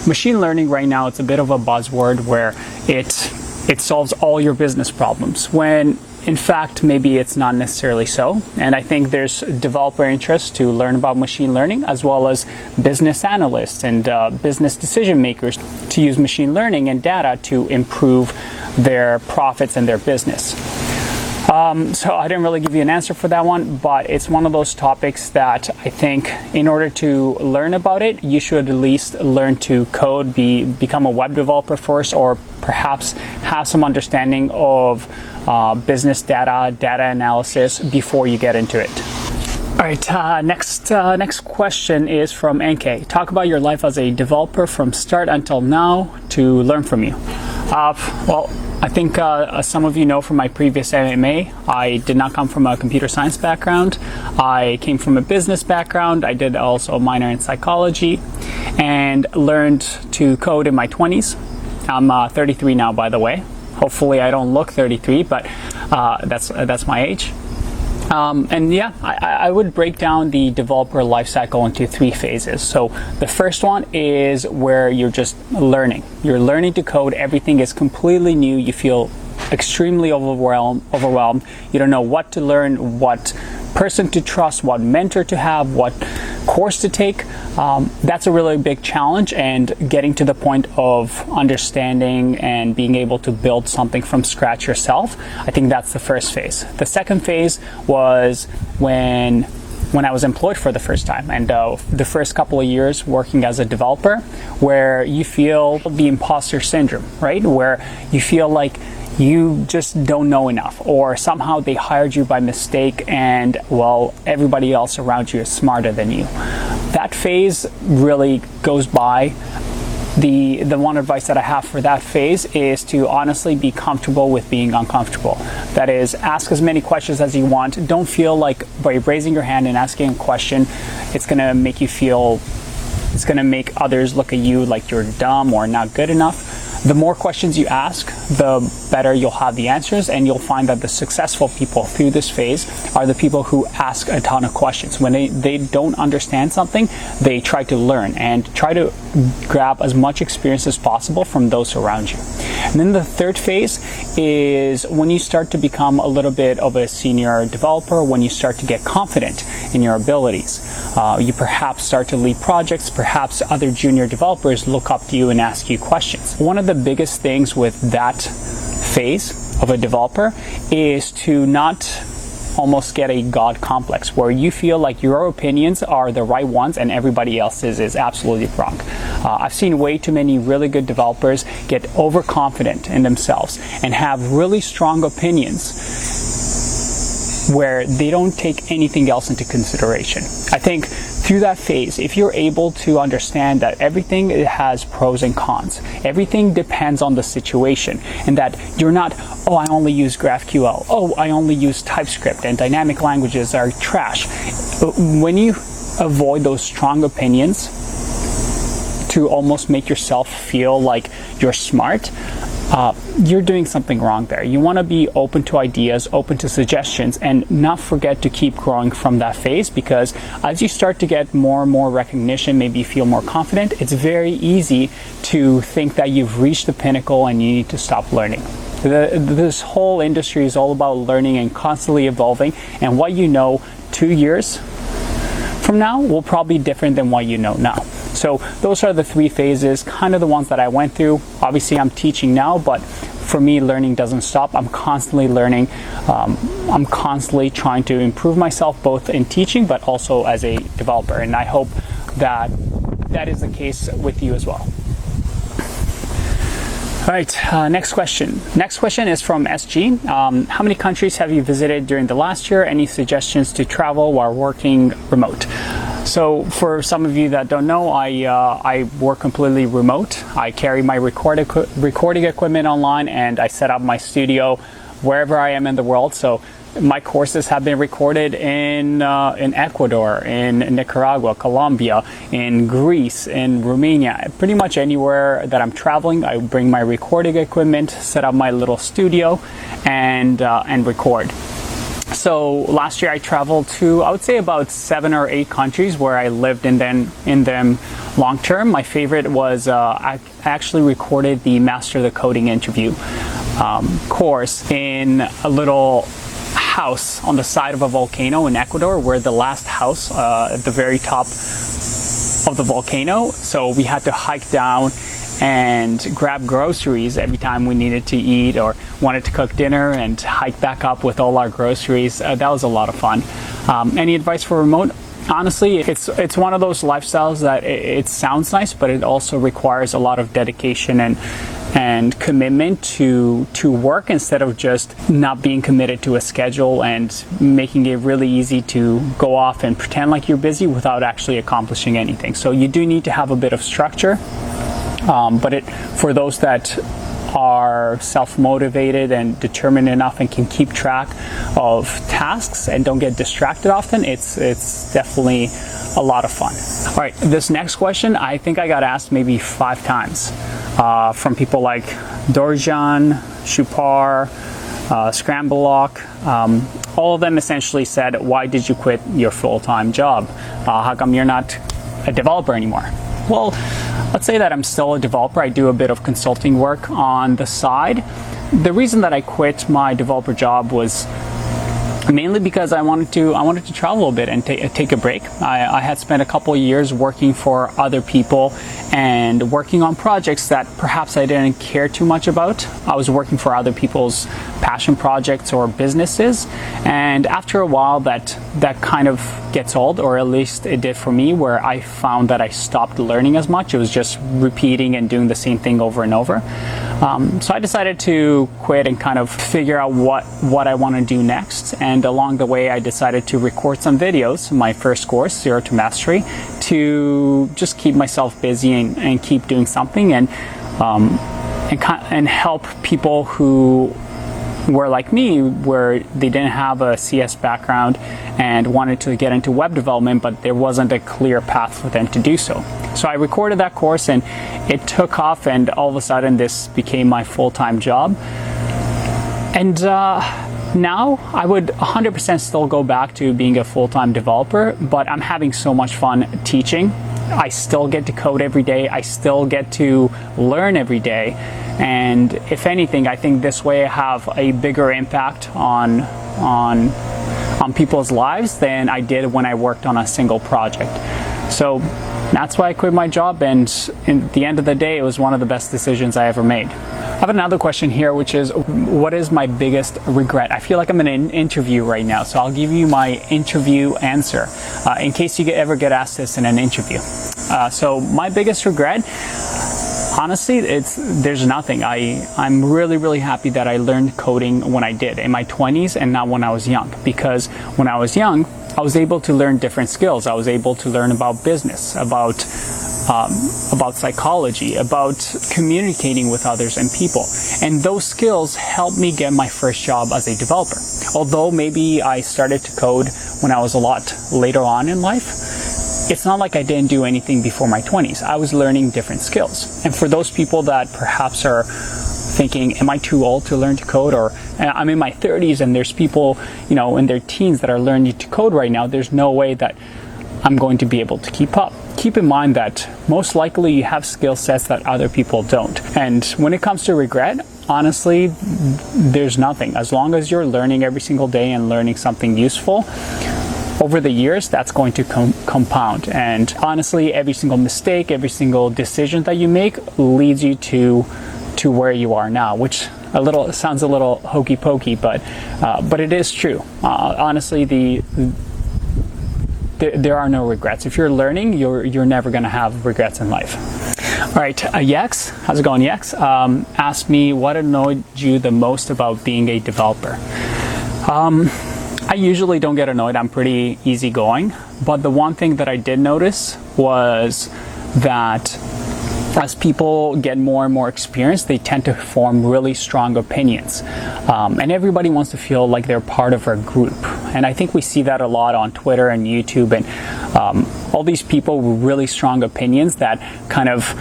machine learning right now, it's a bit of a buzzword where it solves all your business problems, when in fact, maybe it's not necessarily so. And I think there's developer interest to learn about machine learning, as well as business analysts and business decision makers to use machine learning and data to improve their profits and their business. So I didn't really give you an answer for that one, but it's one of those topics that I think in order to learn about it, you should at least learn to code, become a web developer first, or perhaps have some understanding of business data analysis before you get into it. All right, next question is from NK. Talk about your life as a developer from start until now to learn from you. Well, I think some of you know from my previous MMA, I did not come from a computer science background. I came from a business background. I did also a minor in psychology and learned to code in my 20s. I'm 33 now, by the way. Hopefully I don't look 33, but that's my age. And yeah, I would break down the developer lifecycle into 3 phases. So the first one is where you're just learning. You're learning to code. Everything is completely new. You feel extremely overwhelmed. You don't know what to learn, what person to trust, what mentor to have, what course to take. That's a really big challenge, and getting to the point of understanding and being able to build something from scratch yourself, I think that's the first phase. The second phase was when I was employed for the first time, and the first couple of years working as a developer, where you feel the imposter syndrome, right? Where you feel like you just don't know enough, or somehow they hired you by mistake and, well, everybody else around you is smarter than you. That phase really goes by. The one advice that I have for that phase is to honestly be comfortable with being uncomfortable. That is, ask as many questions as you want. Don't feel like by raising your hand and asking a question, it's gonna make others look at you like you're dumb or not good enough. The more questions you ask, the better you'll have the answers, and you'll find that the successful people through this phase are the people who ask a ton of questions. When they don't understand something, they try to learn and try to grab as much experience as possible from those around you. And then the third phase is when you start to become a little bit of a senior developer, when you start to get confident in your abilities. You perhaps start to lead projects, perhaps other junior developers look up to you and ask you questions. One of the biggest things with that phase of a developer is to not almost get a God complex where you feel like your opinions are the right ones and everybody else's is absolutely wrong. I've seen way too many really good developers get overconfident in themselves and have really strong opinions where they don't take anything else into consideration. I think through that phase, if you're able to understand that everything has pros and cons, everything depends on the situation, and that you're not, oh, I only use GraphQL, oh, I only use TypeScript, and dynamic languages are trash. When you avoid those strong opinions to almost make yourself feel like you're smart, you're doing something wrong there. You want to be open to ideas, open to suggestions, and not forget to keep growing from that phase, because as you start to get more and more recognition, maybe you feel more confident, it's very easy to think that you've reached the pinnacle and you need to stop learning. This whole industry is all about learning and constantly evolving, and what you know 2 years from now will probably be different than what you know now. So those are the 3 phases, kind of the ones that I went through. Obviously, I'm teaching now, but for me, learning doesn't stop. I'm constantly learning. I'm constantly trying to improve myself, both in teaching, but also as a developer. And I hope that that is the case with you as well. All right, next question. Next question is from SG. How many countries have you visited during the last year? Any suggestions to travel while working remote? So for some of you that don't know, I work completely remote. I carry my recording equipment online, and I set up my studio wherever I am in the world. So my courses have been recorded in Ecuador, in Nicaragua, Colombia, in Greece, in Romania, pretty much anywhere that I'm traveling. I bring my recording equipment, set up my little studio, and record. So last year I traveled to, I would say, about 7 or 8 countries where I lived in them long term. My favorite was I actually recorded the Master the Coding interview course in a little house on the side of a volcano in Ecuador. We're the last house at the very top of the volcano. So we had to hike down and grab groceries every time we needed to eat or wanted to cook dinner, and hike back up with all our groceries. That was a lot of fun. Any advice for remote? Honestly, it's one of those lifestyles that it sounds nice, but it also requires a lot of dedication and commitment to work, instead of just not being committed to a schedule and making it really easy to go off and pretend like you're busy without actually accomplishing anything. So you do need to have a bit of structure. But for those that are self-motivated and determined enough and can keep track of tasks and don't get distracted often, it's definitely a lot of fun. All right, this next question, I think I got asked maybe 5 times from people like Dorjan, Shupar, Scramblelock. All of them essentially said, why did you quit your full-time job? How come you're not a developer anymore? Well, let's say that I'm still a developer. I do a bit of consulting work on the side. The reason that I quit my developer job was mainly because I wanted to travel a bit and take a break. I had spent a couple of years working for other people and working on projects that perhaps I didn't care too much about. I was working for other people's passion projects or businesses, and after a while that kind of gets old, or at least it did for me, where I found that I stopped learning as much. It was just repeating and doing the same thing over and over. So I decided to quit and kind of figure out what I want to do next. And along the way, I decided to record some videos, my first course, Zero to Mastery, to just keep myself busy and keep doing something and help people who were like me, where they didn't have a CS background and wanted to get into web development, but there wasn't a clear path for them to do so. So I recorded that course and it took off, and all of a sudden this became my full-time job. And now I would 100% still go back to being a full-time developer, but I'm having so much fun teaching. I still get to code every day. I still get to learn every day. And if anything, I think this way I have a bigger impact on people's lives than I did when I worked on a single project. So that's why I quit my job, and in the end of the day, it was one of the best decisions I ever made. have another question here, which is, what is my biggest regret? I feel like I'm in an interview right now, so I'll give you my interview answer in case you ever get asked this in an interview. So my biggest regret, honestly, there's nothing. I'm really happy that I learned coding when I did, in my 20s and not when I was young, because when I was young, I was able to learn different skills. I was able to learn about business, about psychology, about communicating with others and people. And those skills helped me get my first job as a developer. Although maybe I started to code when I was a lot later on in life, it's not like I didn't do anything before my 20s. I was learning different skills. And for those people that perhaps are thinking, am I too old to learn to code? Or I'm in my 30s and there's people, in their teens that are learning to code right now. There's no way that I'm going to be able to keep up. Keep in mind that most likely you have skill sets that other people don't. And when it comes to regret, honestly, there's nothing. As long as you're learning every single day and learning something useful, over the years, that's going to compound. And honestly, every single mistake, every single decision that you make leads you to where you are now, which sounds a little hokey pokey, but it is true. Honestly, there are no regrets. If you're learning, you're never going to have regrets in life. All right, Yex, how's it going, Yex? Asked me what annoyed you the most about being a developer. I usually don't get annoyed. I'm pretty easygoing. But the one thing that I did notice was that as people get more and more experienced, they tend to form really strong opinions. And everybody wants to feel like they're part of a group. And I think we see that a lot on Twitter and YouTube and all these people with really strong opinions that kind of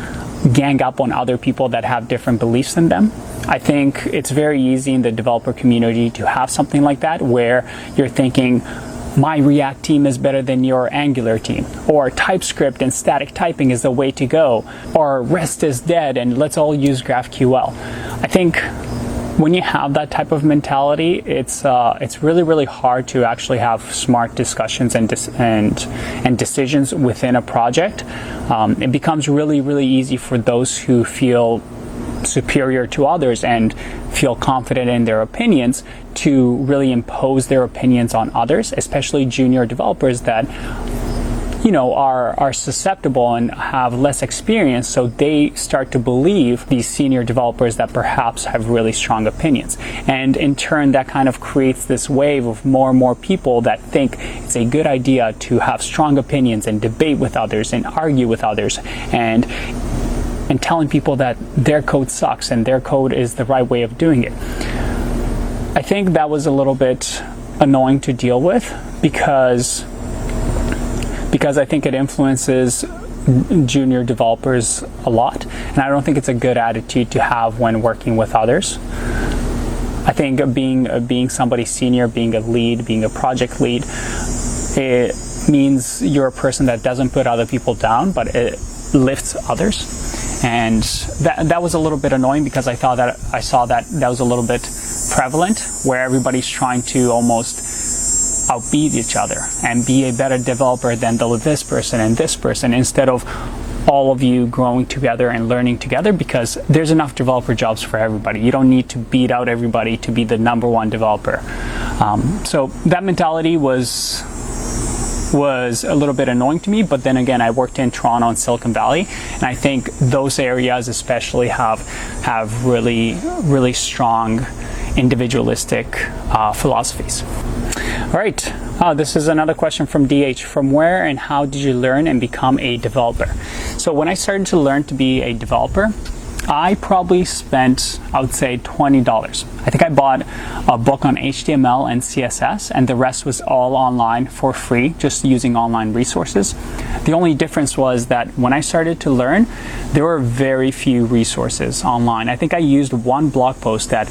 gang up on other people that have different beliefs than them. I think it's very easy in the developer community to have something like that where you're thinking, my React team is better than your Angular team, or TypeScript and static typing is the way to go, or REST is dead and let's all use GraphQL. I think when you have that type of mentality, it's really hard to actually have smart discussions and decisions within a project. It becomes really easy for those who feel superior to others and feel confident in their opinions to really impose their opinions on others, especially junior developers that are susceptible and have less experience, so they start to believe these senior developers that perhaps have really strong opinions. And in turn, that kind of creates this wave of more and more people that think it's a good idea to have strong opinions and debate with others and argue with others and telling people that their code sucks and their code is the right way of doing it. I think that was a little bit annoying to deal with because I think it influences junior developers a lot, and I don't think it's a good attitude to have when working with others. I think being somebody senior, being a lead, being a project lead, it means you're a person that doesn't put other people down, but it lifts others. And that was a little bit annoying because I saw that was a little bit prevalent, where everybody's trying to almost outbeat each other and be a better developer than this person and this person, instead of all of you growing together and learning together, because there's enough developer jobs for everybody. You don't need to beat out everybody to be the number one developer. So that mentality was a little bit annoying to me, but then again, I worked in Toronto and Silicon Valley, and I think those areas especially have really strong individualistic philosophies. All right, this is another question from DH. From where and how did you learn and become a developer? So when I started to learn to be a developer, I probably spent, I would say, $20. I think I bought a book on HTML and CSS, and the rest was all online for free, just using online resources. The only difference was that when I started to learn, there were very few resources online. I think I used one blog post that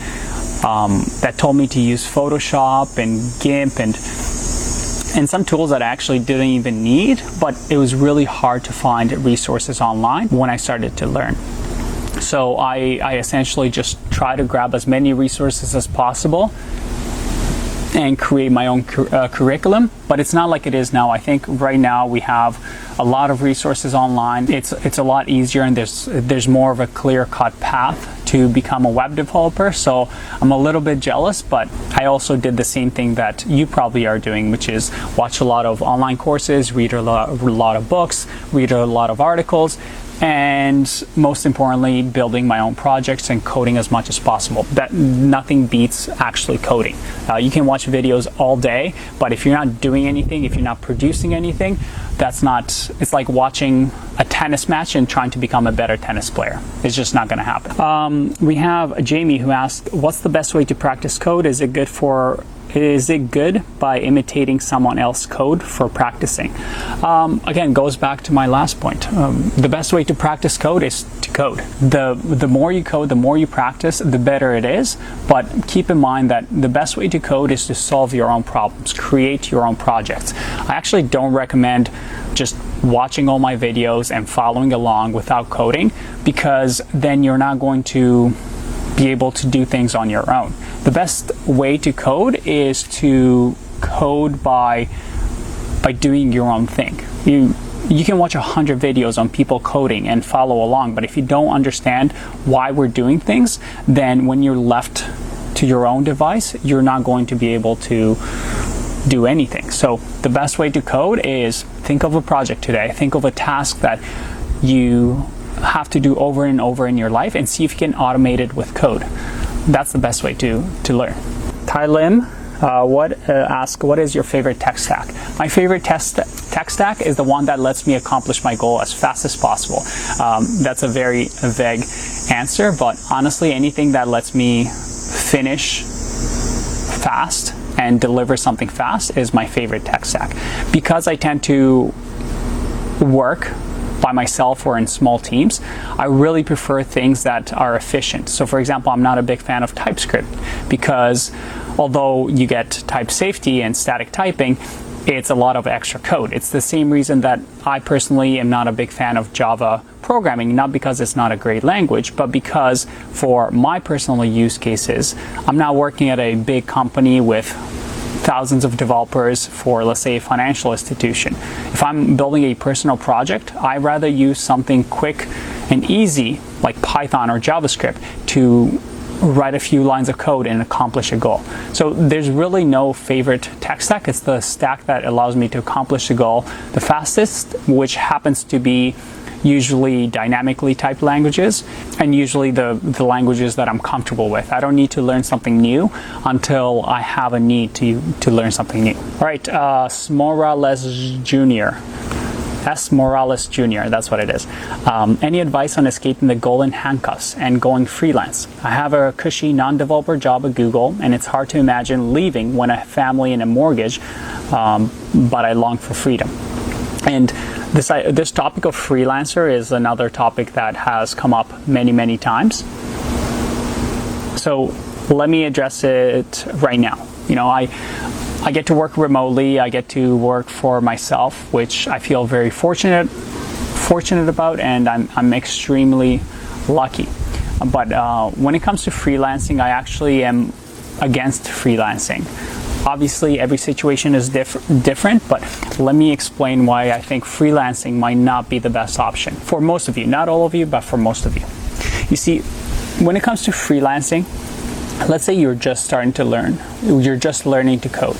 told me to use Photoshop and GIMP and some tools that I actually didn't even need, but it was really hard to find resources online when I started to learn. So I essentially just try to grab as many resources as possible and create my own curriculum, but it's not like it is now. I think right now we have a lot of resources online. It's a lot easier, and there's more of a clear-cut path to become a web developer. So I'm a little bit jealous, but I also did the same thing that you probably are doing, which is watch a lot of online courses, read a lot of books, read a lot of articles, and most importantly, building my own projects and coding as much as possible. That nothing beats actually coding. You can watch videos all day, but if you're not doing anything, if you're not producing anything, it's like watching a tennis match and trying to become a better tennis player. It's just not going to happen. We have Jamie who asked, what's the best way to practice code? Is it good by imitating someone else's code for practicing? Again, goes back to my last point. The best way to practice code is to code. The more you code, the more you practice, the better it is. But keep in mind that the best way to code is to solve your own problems, create your own projects. I actually don't recommend just watching all my videos and following along without coding, because then you're not going to be able to do things on your own. The best way to code is to code by doing your own thing. You can watch 100 videos on people coding and follow along, but if you don't understand why we're doing things, then when you're left to your own device, you're not going to be able to do anything. So the best way to code is think of a project today, think of a task that you have to do over and over in your life, and see if you can automate it with code. That's the best way to learn. Ty Lim ask, what is your favorite tech stack? My favorite tech stack is the one that lets me accomplish my goal as fast as possible. That's a very vague answer, but honestly, anything that lets me finish fast and deliver something fast is my favorite tech stack. Because I tend to work by myself or in small teams, I really prefer things that are efficient. So for example, I'm not a big fan of TypeScript, because although you get type safety and static typing, it's a lot of extra code. It's the same reason that I personally am not a big fan of Java programming, not because it's not a great language, but because for my personal use cases, I'm not working at a big company with thousands of developers for, let's say, a financial institution. If I'm building a personal project, I'd rather use something quick and easy like Python or JavaScript to write a few lines of code and accomplish a goal. So there's really no favorite tech stack. It's the stack that allows me to accomplish the goal the fastest, which happens to be usually dynamically typed languages, and usually the languages that I'm comfortable with. I don't need to learn something new until I have a need to learn something new. All right, S. Morales Jr., that's what it is. Any advice on escaping the golden handcuffs and going freelance? I have a cushy non-developer job at Google, and it's hard to imagine leaving when I have a family and a mortgage, but I long for freedom. And this topic of freelancer is another topic that has come up many times. So let me address it right now. You know, I get to work remotely. I get to work for myself, which I feel very fortunate about, and I'm extremely lucky. But when it comes to freelancing, I actually am against freelancing. Obviously, every situation is different, but let me explain why I think freelancing might not be the best option for most of you. Not all of you, but for most of you. You see, when it comes to freelancing, let's say you're just starting to learn, you're just learning to code.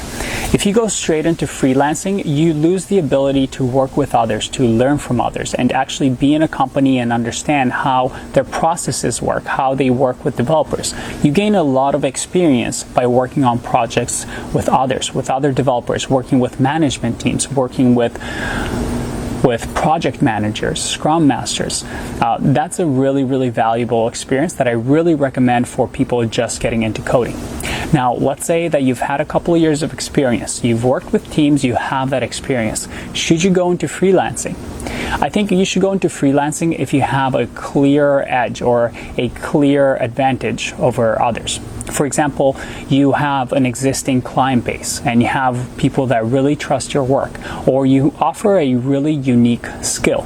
If you go straight into freelancing, you lose the ability to work with others, to learn from others, and actually be in a company and understand how their processes work, how they work with developers. You gain a lot of experience by working on projects with others, with other developers, working with management teams, working with project managers, scrum masters. That's a really valuable experience that I really recommend for people just getting into coding. Now, let's say that you've had a couple of years of experience. You've worked with teams, you have that experience. Should you go into freelancing? I think you should go into freelancing if you have a clear edge or a clear advantage over others. For example, you have an existing client base and you have people that really trust your work, or you offer a really unique skill.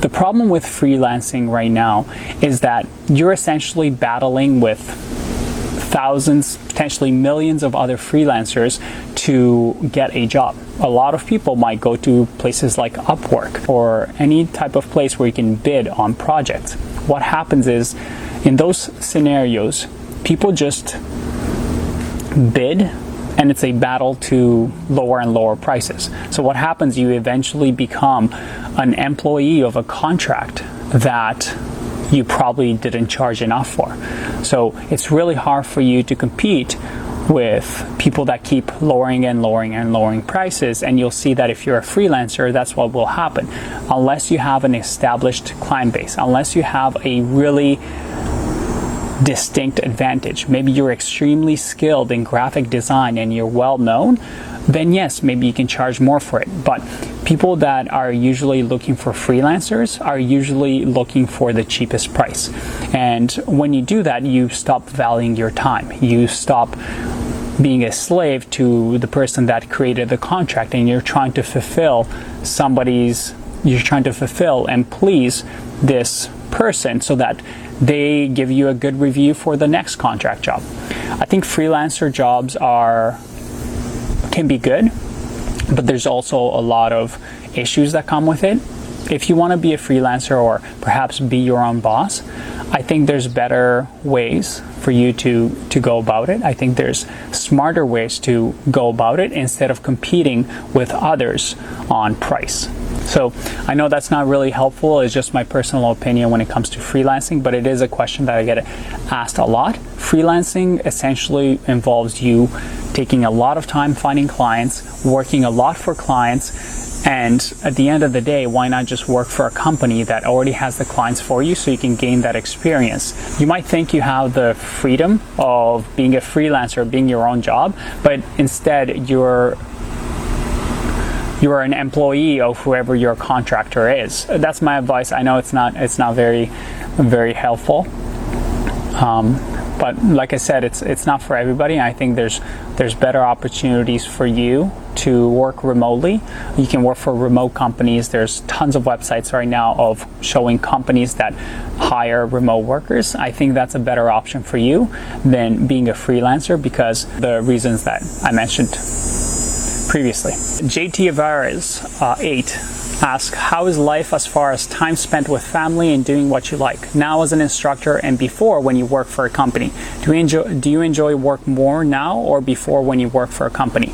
The problem with freelancing right now is that you're essentially battling with thousands, potentially millions of other freelancers to get a job. A lot of people might go to places like Upwork or any type of place where you can bid on projects. What happens is, in those scenarios, people just bid, and it's a battle to lower and lower prices. So what happens, you eventually become an employee of a contract that you probably didn't charge enough for. So it's really hard for you to compete with people that keep lowering and lowering and lowering prices, and you'll see that if you're a freelancer, that's what will happen. Unless you have an established client base, unless you have a really distinct advantage, maybe you're extremely skilled in graphic design and you're well known, then yes, maybe you can charge more for it. But people that are usually looking for freelancers are usually looking for the cheapest price. And when you do that, you stop valuing your time. You stop being a slave to the person that created the contract, and you're trying to fulfill and please this person so that they give you a good review for the next contract job. I think freelancer jobs can be good, but there's also a lot of issues that come with it. If you want to be a freelancer or perhaps be your own boss, I think there's better ways for you to go about it. I think there's smarter ways to go about it instead of competing with others on price. So I know that's not really helpful. It's just my personal opinion when it comes to freelancing, but it is a question that I get asked a lot. Freelancing essentially involves you taking a lot of time finding clients, working a lot for clients, and at the end of the day, why not just work for a company that already has the clients for you so you can gain that experience? You might think you have the freedom of being a freelancer, being your own job, but instead you're an employee of whoever your contractor is. That's my advice. I know it's not very, very helpful. But like I said, it's not for everybody. I think there's better opportunities for you to work remotely. You can work for remote companies. There's tons of websites right now of showing companies that hire remote workers. I think that's a better option for you than being a freelancer because the reasons that I mentioned previously. JT Avares 8 asks, how is life as far as time spent with family and doing what you like now as an instructor and before when you work for a company? Do you enjoy work more now or before when you work for a company?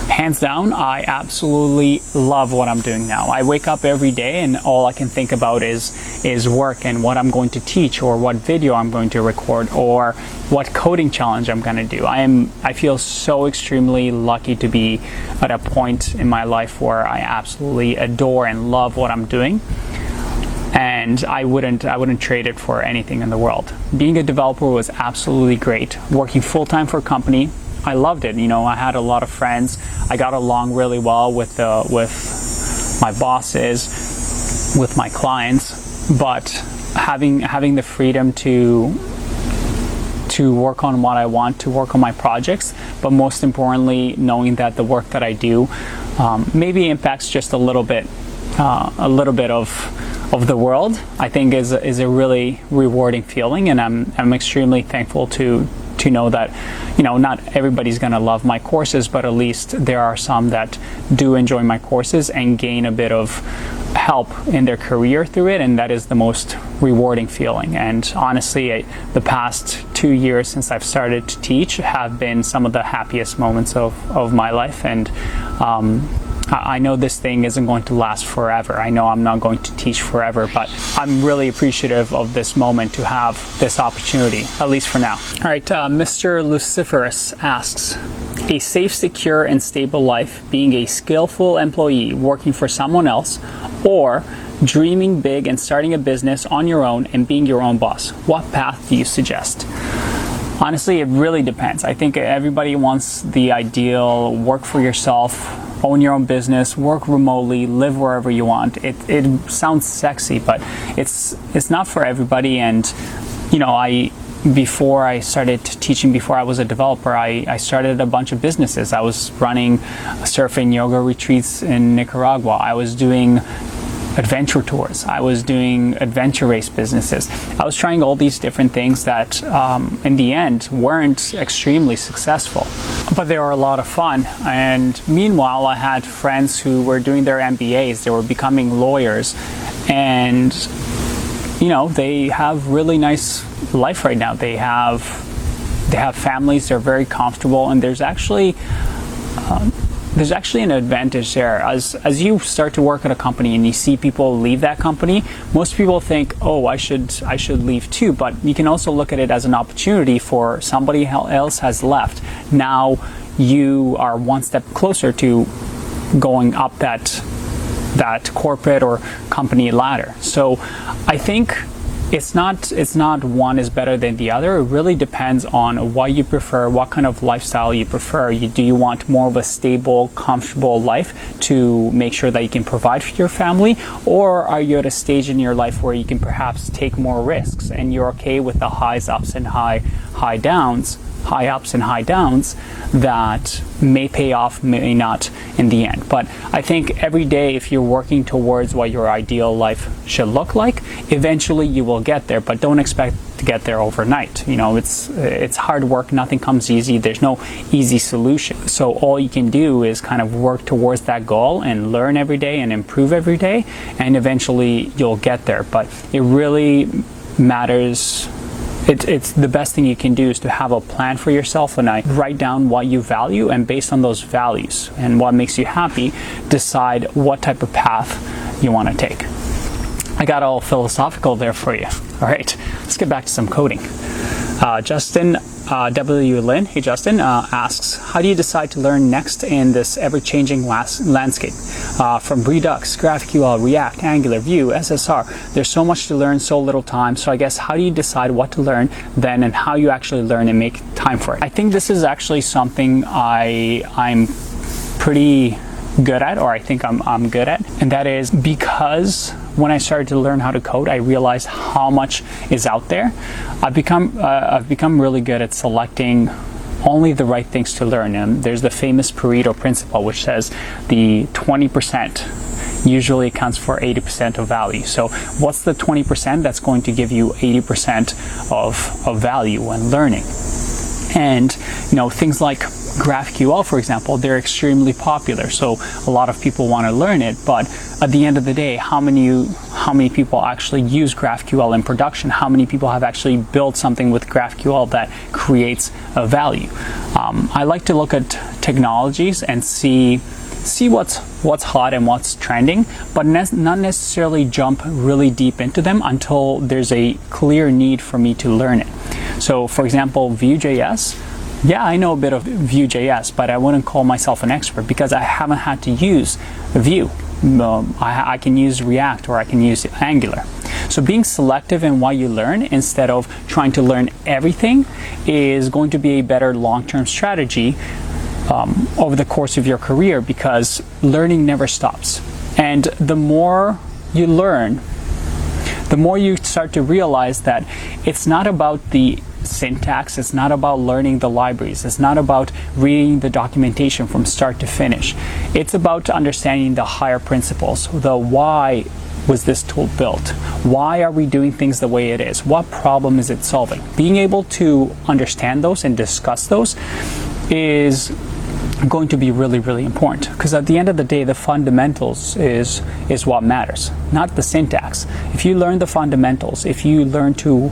Hands down, I absolutely love what I'm doing now. I wake up every day and all I can think about is work and what I'm going to teach or what video I'm going to record or what coding challenge I'm going to do. I feel so extremely lucky to be at a point in my life where I absolutely adore and love what I'm doing. And I wouldn't trade it for anything in the world. Being a developer was absolutely great. Working full-time for a company, I loved it. You know, I had a lot of friends. I got along really well with my bosses, with my clients. But having the freedom to work on what I want, to work on my projects, but most importantly, knowing that the work that I do maybe impacts just a little bit of the world, I think is a really rewarding feeling, and I'm extremely thankful to know that, you know, not everybody's going to love my courses, but at least there are some that do enjoy my courses and gain a bit of help in their career through it, and that is the most rewarding feeling. And honestly, the past 2 years since I've started to teach have been some of the happiest moments of my life, and I know this thing isn't going to last forever. I know I'm not going to teach forever, but I'm really appreciative of this moment to have this opportunity, at least for now. All right, Mr. Luciferus asks, a safe, secure, and stable life being a skillful employee working for someone else, or dreaming big and starting a business on your own and being your own boss. What path do you suggest? Honestly, it really depends. I think everybody wants the ideal work for yourself, own your own business, work remotely, live wherever you want. It sounds sexy, but it's not for everybody. And you know, before I started teaching, before I was a developer, I started a bunch of businesses. I was running surf and yoga retreats in Nicaragua. I was doing adventure tours. I was doing adventure race businesses. I was trying all these different things that in the end weren't extremely successful, but they were a lot of fun. And meanwhile, I had friends who were doing their MBAs, they were becoming lawyers, and they have really nice life right now. They have families, they're very comfortable, and there's actually an advantage there. As you start to work at a company and you see people leave that company, most people think, oh, I should leave too. But you can also look at it as an opportunity for somebody else has left. Now you are one step closer to going up that corporate or company ladder. So I think it's not one is better than the other. It really depends on what you prefer, what kind of lifestyle you prefer. Do you want more of a stable, comfortable life to make sure that you can provide for your family, or are you at a stage in your life where you can perhaps take more risks and you're okay with the high ups and high downs that may pay off, may not in the end. But I think every day, if you're working towards what your ideal life should look like, eventually you will get there, but don't expect to get there overnight. It's hard work. Nothing comes easy. There's no easy solution. So all you can do is kind of work towards that goal and learn every day and improve every day, and eventually you'll get there. But it really matters. It's the best thing you can do is to have a plan for yourself, and write down what you value, and based on those values and what makes you happy, decide what type of path you want to take. I got all philosophical there for you. All right, let's get back to some coding. Justin W. Lin, hey Justin, asks, how do you decide to learn next in this ever-changing landscape? From Redux, GraphQL, React, Angular, Vue, SSR, there's so much to learn, so little time. So I guess, how do you decide what to learn then, and how you actually learn and make time for it? I think this is actually something I'm pretty good at, or I think I'm good at, and that is because when I started to learn how to code, I realized how much is out there. I've become really good at selecting only the right things to learn. And there's the famous Pareto principle, which says the 20% usually accounts for 80% of value. So what's the 20% that's going to give you 80% of value when learning? And things like GraphQL, for example, they're extremely popular, so a lot of people want to learn it. But at the end of the day, how many people actually use GraphQL in production? How many people have actually built something with GraphQL that creates a value? I like to look at technologies and see what's hot and what's trending, but not necessarily jump really deep into them until there's a clear need for me to learn it. So, for example, Vue.js. Yeah, I know a bit of Vue.js, but I wouldn't call myself an expert because I haven't had to use Vue. I can use React, or I can use Angular. So being selective in what you learn instead of trying to learn everything is going to be a better long-term strategy over the course of your career, because learning never stops. And the more you learn, the more you start to realize that it's not about the syntax, it's not about learning the libraries, it's not about reading the documentation from start to finish. It's about understanding the higher principles, the why was this tool built? Why are we doing things the way it is? What problem is it solving? Being able to understand those and discuss those is going to be really, really important, because at the end of the day, the fundamentals is what matters, not the syntax. If you learn the fundamentals, if you learn to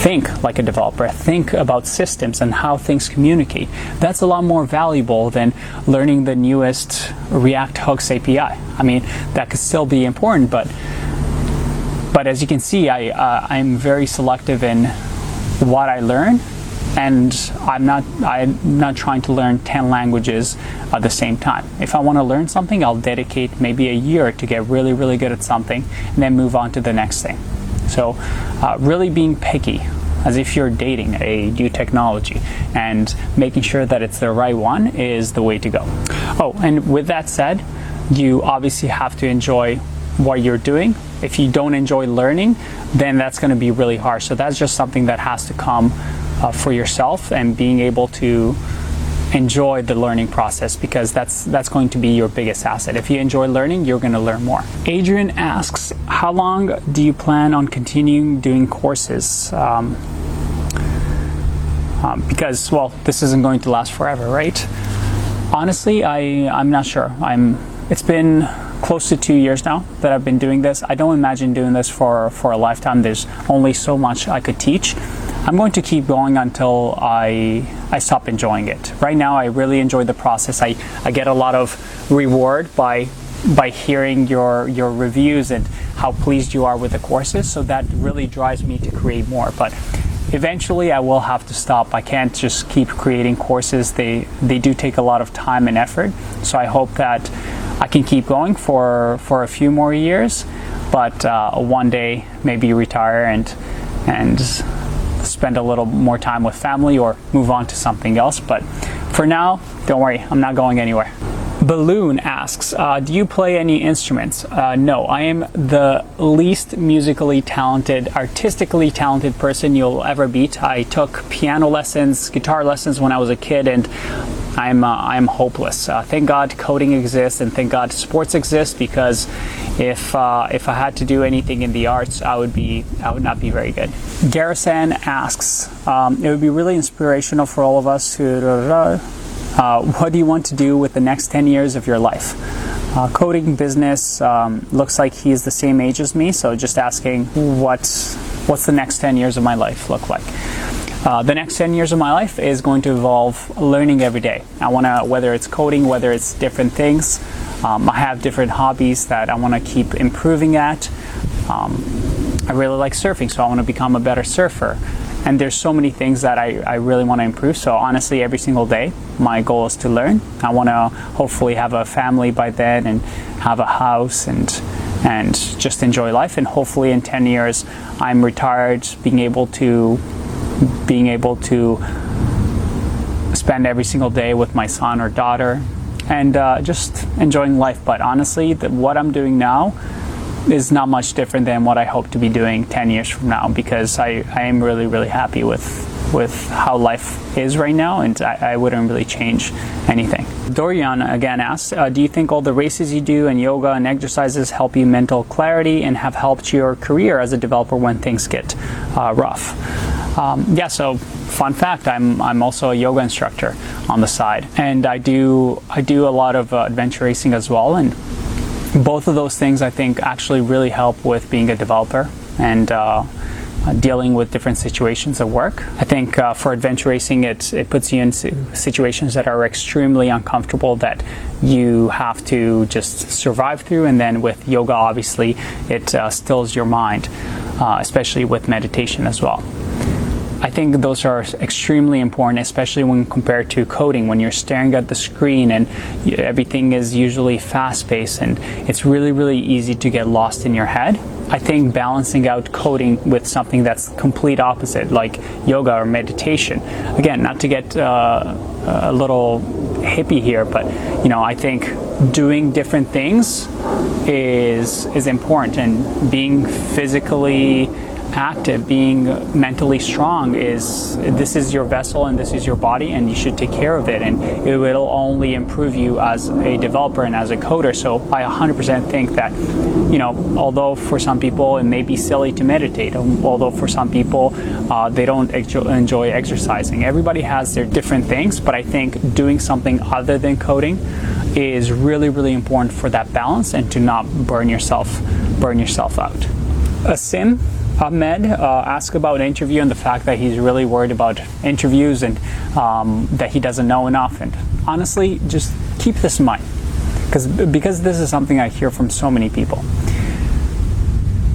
think like a developer, think about systems and how things communicate, that's a lot more valuable than learning the newest React hooks API. I mean, that could still be important, but as you can see, I'm very selective in what I learn. And I'm not trying to learn 10 languages at the same time. If I want to learn something, I'll dedicate maybe a year to get really, really good at something, and then move on to the next thing. So really being picky, as if you're dating a new technology, and making sure that it's the right one is the way to go. Oh, and with that said, you obviously have to enjoy what you're doing. If you don't enjoy learning, then that's going to be really hard. So that's just something that has to come for yourself, and being able to enjoy the learning process, because that's going to be your biggest asset. If you enjoy learning, you're going to learn more. Adrian asks, how long do you plan on continuing doing courses? Because, well, this isn't going to last forever, right? Honestly, I'm not sure. It's been close to 2 years now that I've been doing this. I don't imagine doing this for a lifetime. There's only so much I could teach. I'm going to keep going until I stop enjoying it. Right now, I really enjoy the process. I get a lot of reward by hearing your reviews and how pleased you are with the courses. So that really drives me to create more. But eventually, I will have to stop. I can't just keep creating courses. They do take a lot of time and effort. So I hope that I can keep going for a few more years, but one day maybe retire and spend a little more time with family or move on to something else. But for now, don't worry, I'm not going anywhere. Balloon asks, do you play any instruments? No, I am the least musically talented, artistically talented person you'll ever meet. I took piano lessons, guitar lessons when I was a kid, and I'm hopeless. Thank God coding exists, and thank God sports exist, because if I had to do anything in the arts, I would not be very good. Garasan asks, it would be really inspirational for all of us to. What do you want to do with the next 10 years of your life? Coding, business, looks like he's the same age as me, so just asking what's the next 10 years of my life look like? The next 10 years of my life is going to involve learning every day. I want to, whether it's coding, whether it's different things, I have different hobbies that I want to keep improving at. I really like surfing, so I want to become a better surfer. And there's so many things that I really want to improve. So honestly, every single day, my goal is to learn. I want to hopefully have a family by then and have a house and just enjoy life. And hopefully in 10 years, I'm retired, being able to spend every single day with my son or daughter and just enjoying life. But honestly, what I'm doing now is not much different than what I hope to be doing 10 years from now, because I am really, really happy with how life is right now, and I wouldn't really change anything. Dorian again asks, do you think all the races you do and yoga and exercises help you mental clarity and have helped your career as a developer when things get rough? Yeah, so fun fact, I'm also a yoga instructor on the side, and I do a lot of adventure racing as well, and both of those things I think actually really help with being a developer and dealing with different situations at work. I think for adventure racing, it puts you into situations that are extremely uncomfortable that you have to just survive through, and then with yoga, obviously, it stills your mind, especially with meditation as well. I think those are extremely important, especially when compared to coding, when you're staring at the screen and everything is usually fast-paced and it's really, really easy to get lost in your head. I think balancing out coding with something that's complete opposite, like yoga or meditation. Again, not to get a little hippie here, but I think doing different things is important, and being physically active, being mentally strong this is your vessel and this is your body, and you should take care of it, and it will only improve you as a developer and as a coder. So I 100% think that although for some people it may be silly to meditate, although for some people they don't enjoy exercising, everybody has their different things, but I think doing something other than coding is really, really important for that balance and to not burn yourself out. Asim Ahmed asked about interview and the fact that he's really worried about interviews and that he doesn't know enough. And honestly, just keep this in mind, because this is something I hear from so many people.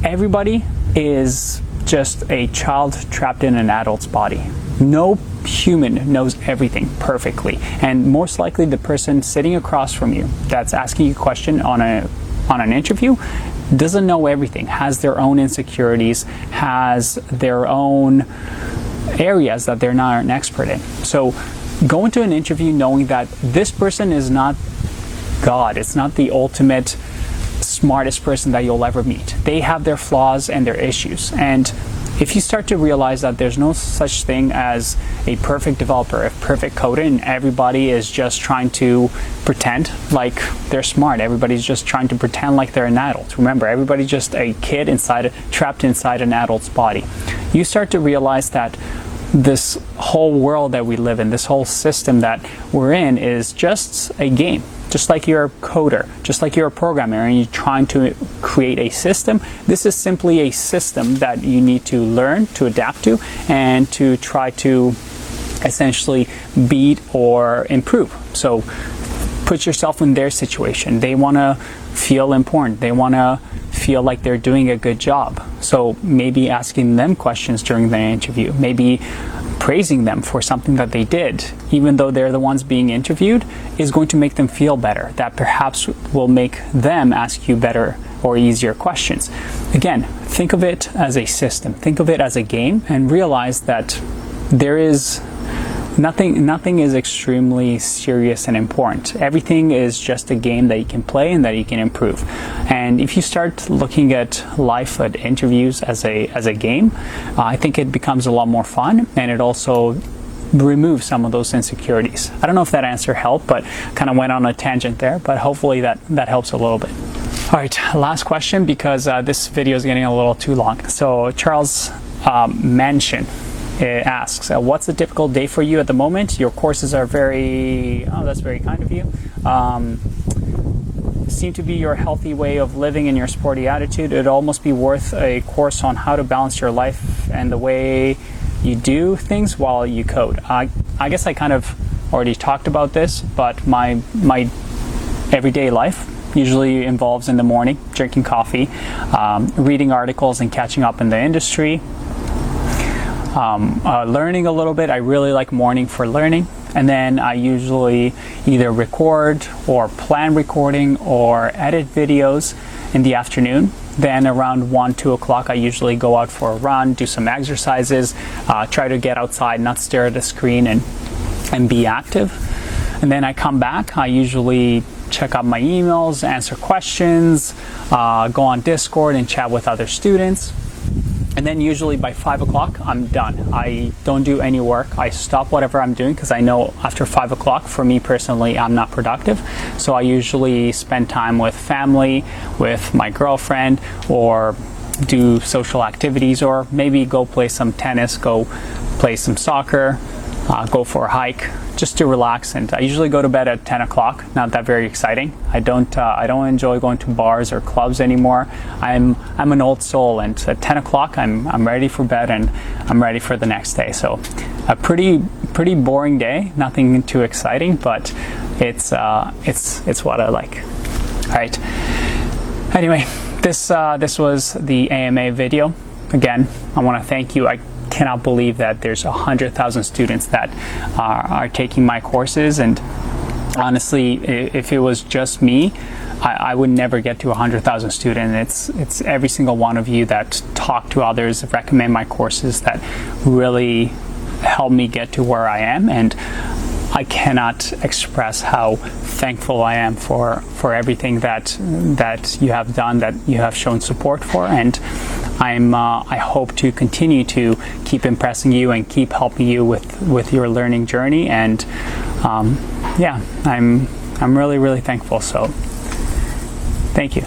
Everybody is just a child trapped in an adult's body. No human knows everything perfectly, and most likely the person sitting across from you that's asking you a question on an interview doesn't know everything, has their own insecurities, has their own areas that they're not an expert in. So go into an interview knowing that this person is not God. It's not the ultimate smartest person that you'll ever meet. They have their flaws and their issues, and if you start to realize that there's no such thing as a perfect developer, a perfect coder, and everybody is just trying to pretend like they're smart, everybody's just trying to pretend like they're an adult. Remember, everybody's just a kid trapped inside an adult's body. You start to realize that this whole world that we live in, this whole system that we're in, is just a game. Just like you're a coder, just like you're a programmer and you're trying to create a system, this is simply a system that you need to learn, to adapt to, and to try to essentially beat or improve. So put yourself in their situation. They want to feel important. They want to feel like they're doing a good job. So maybe asking them questions during the interview, maybe praising them for something that they did, even though they're the ones being interviewed, is going to make them feel better. That perhaps will make them ask you better or easier questions. Again, think of it as a system. Think of it as a game, and realize that there is nothing is extremely serious and important. Everything is just a game that you can play and that you can improve. And if you start looking at life, at interviews as a game, I think it becomes a lot more fun, and it also removes some of those insecurities. I don't know if that answer helped, but kind of went on a tangent there, but hopefully that helps a little bit. All right, last question, because this video is getting a little too long. So Charles Manchin asks, what's a typical day for you at the moment? Your courses are that's very kind of you. Seem to be your healthy way of living and your sporty attitude. It'd almost be worth a course on how to balance your life and the way you do things while you code. I guess I kind of already talked about this, but my everyday life usually involves in the morning drinking coffee, reading articles and catching up in the industry, learning a little bit. I really like morning for learning, and then I usually either record or plan recording or edit videos in the afternoon. Then around 1-2 o'clock I usually go out for a run, do some exercises, try to get outside, not stare at a screen, and be active. And then I come back. I usually check out my emails, answer questions, go on Discord and chat with other students. And then usually by 5 o'clock, I'm done. I don't do any work. I stop whatever I'm doing, because I know after 5 o'clock, for me personally, I'm not productive. So I usually spend time with family, with my girlfriend, or do social activities, or maybe go play some tennis, go play some soccer, go for a hike, just to relax. And I usually go to bed at 10 o'clock. Not that very exciting. I don't enjoy going to bars or clubs anymore. I'm an old soul, and at 10 o'clock I'm ready for bed and I'm ready for the next day. So a pretty boring day, nothing too exciting, but it's what I like. All right. Anyway, this was the AMA video. Again, I want to thank you. I cannot believe that there's 100,000 students that are taking my courses, and honestly, if it was just me, I would never get to 100,000 students. It's every single one of you that talk to others, recommend my courses, that really help me get to where I am, and I cannot express how thankful I am for everything that you have done, that you have shown support for, and I hope to continue to keep impressing you and keep helping you with your learning journey. And yeah, I'm really thankful. So thank you.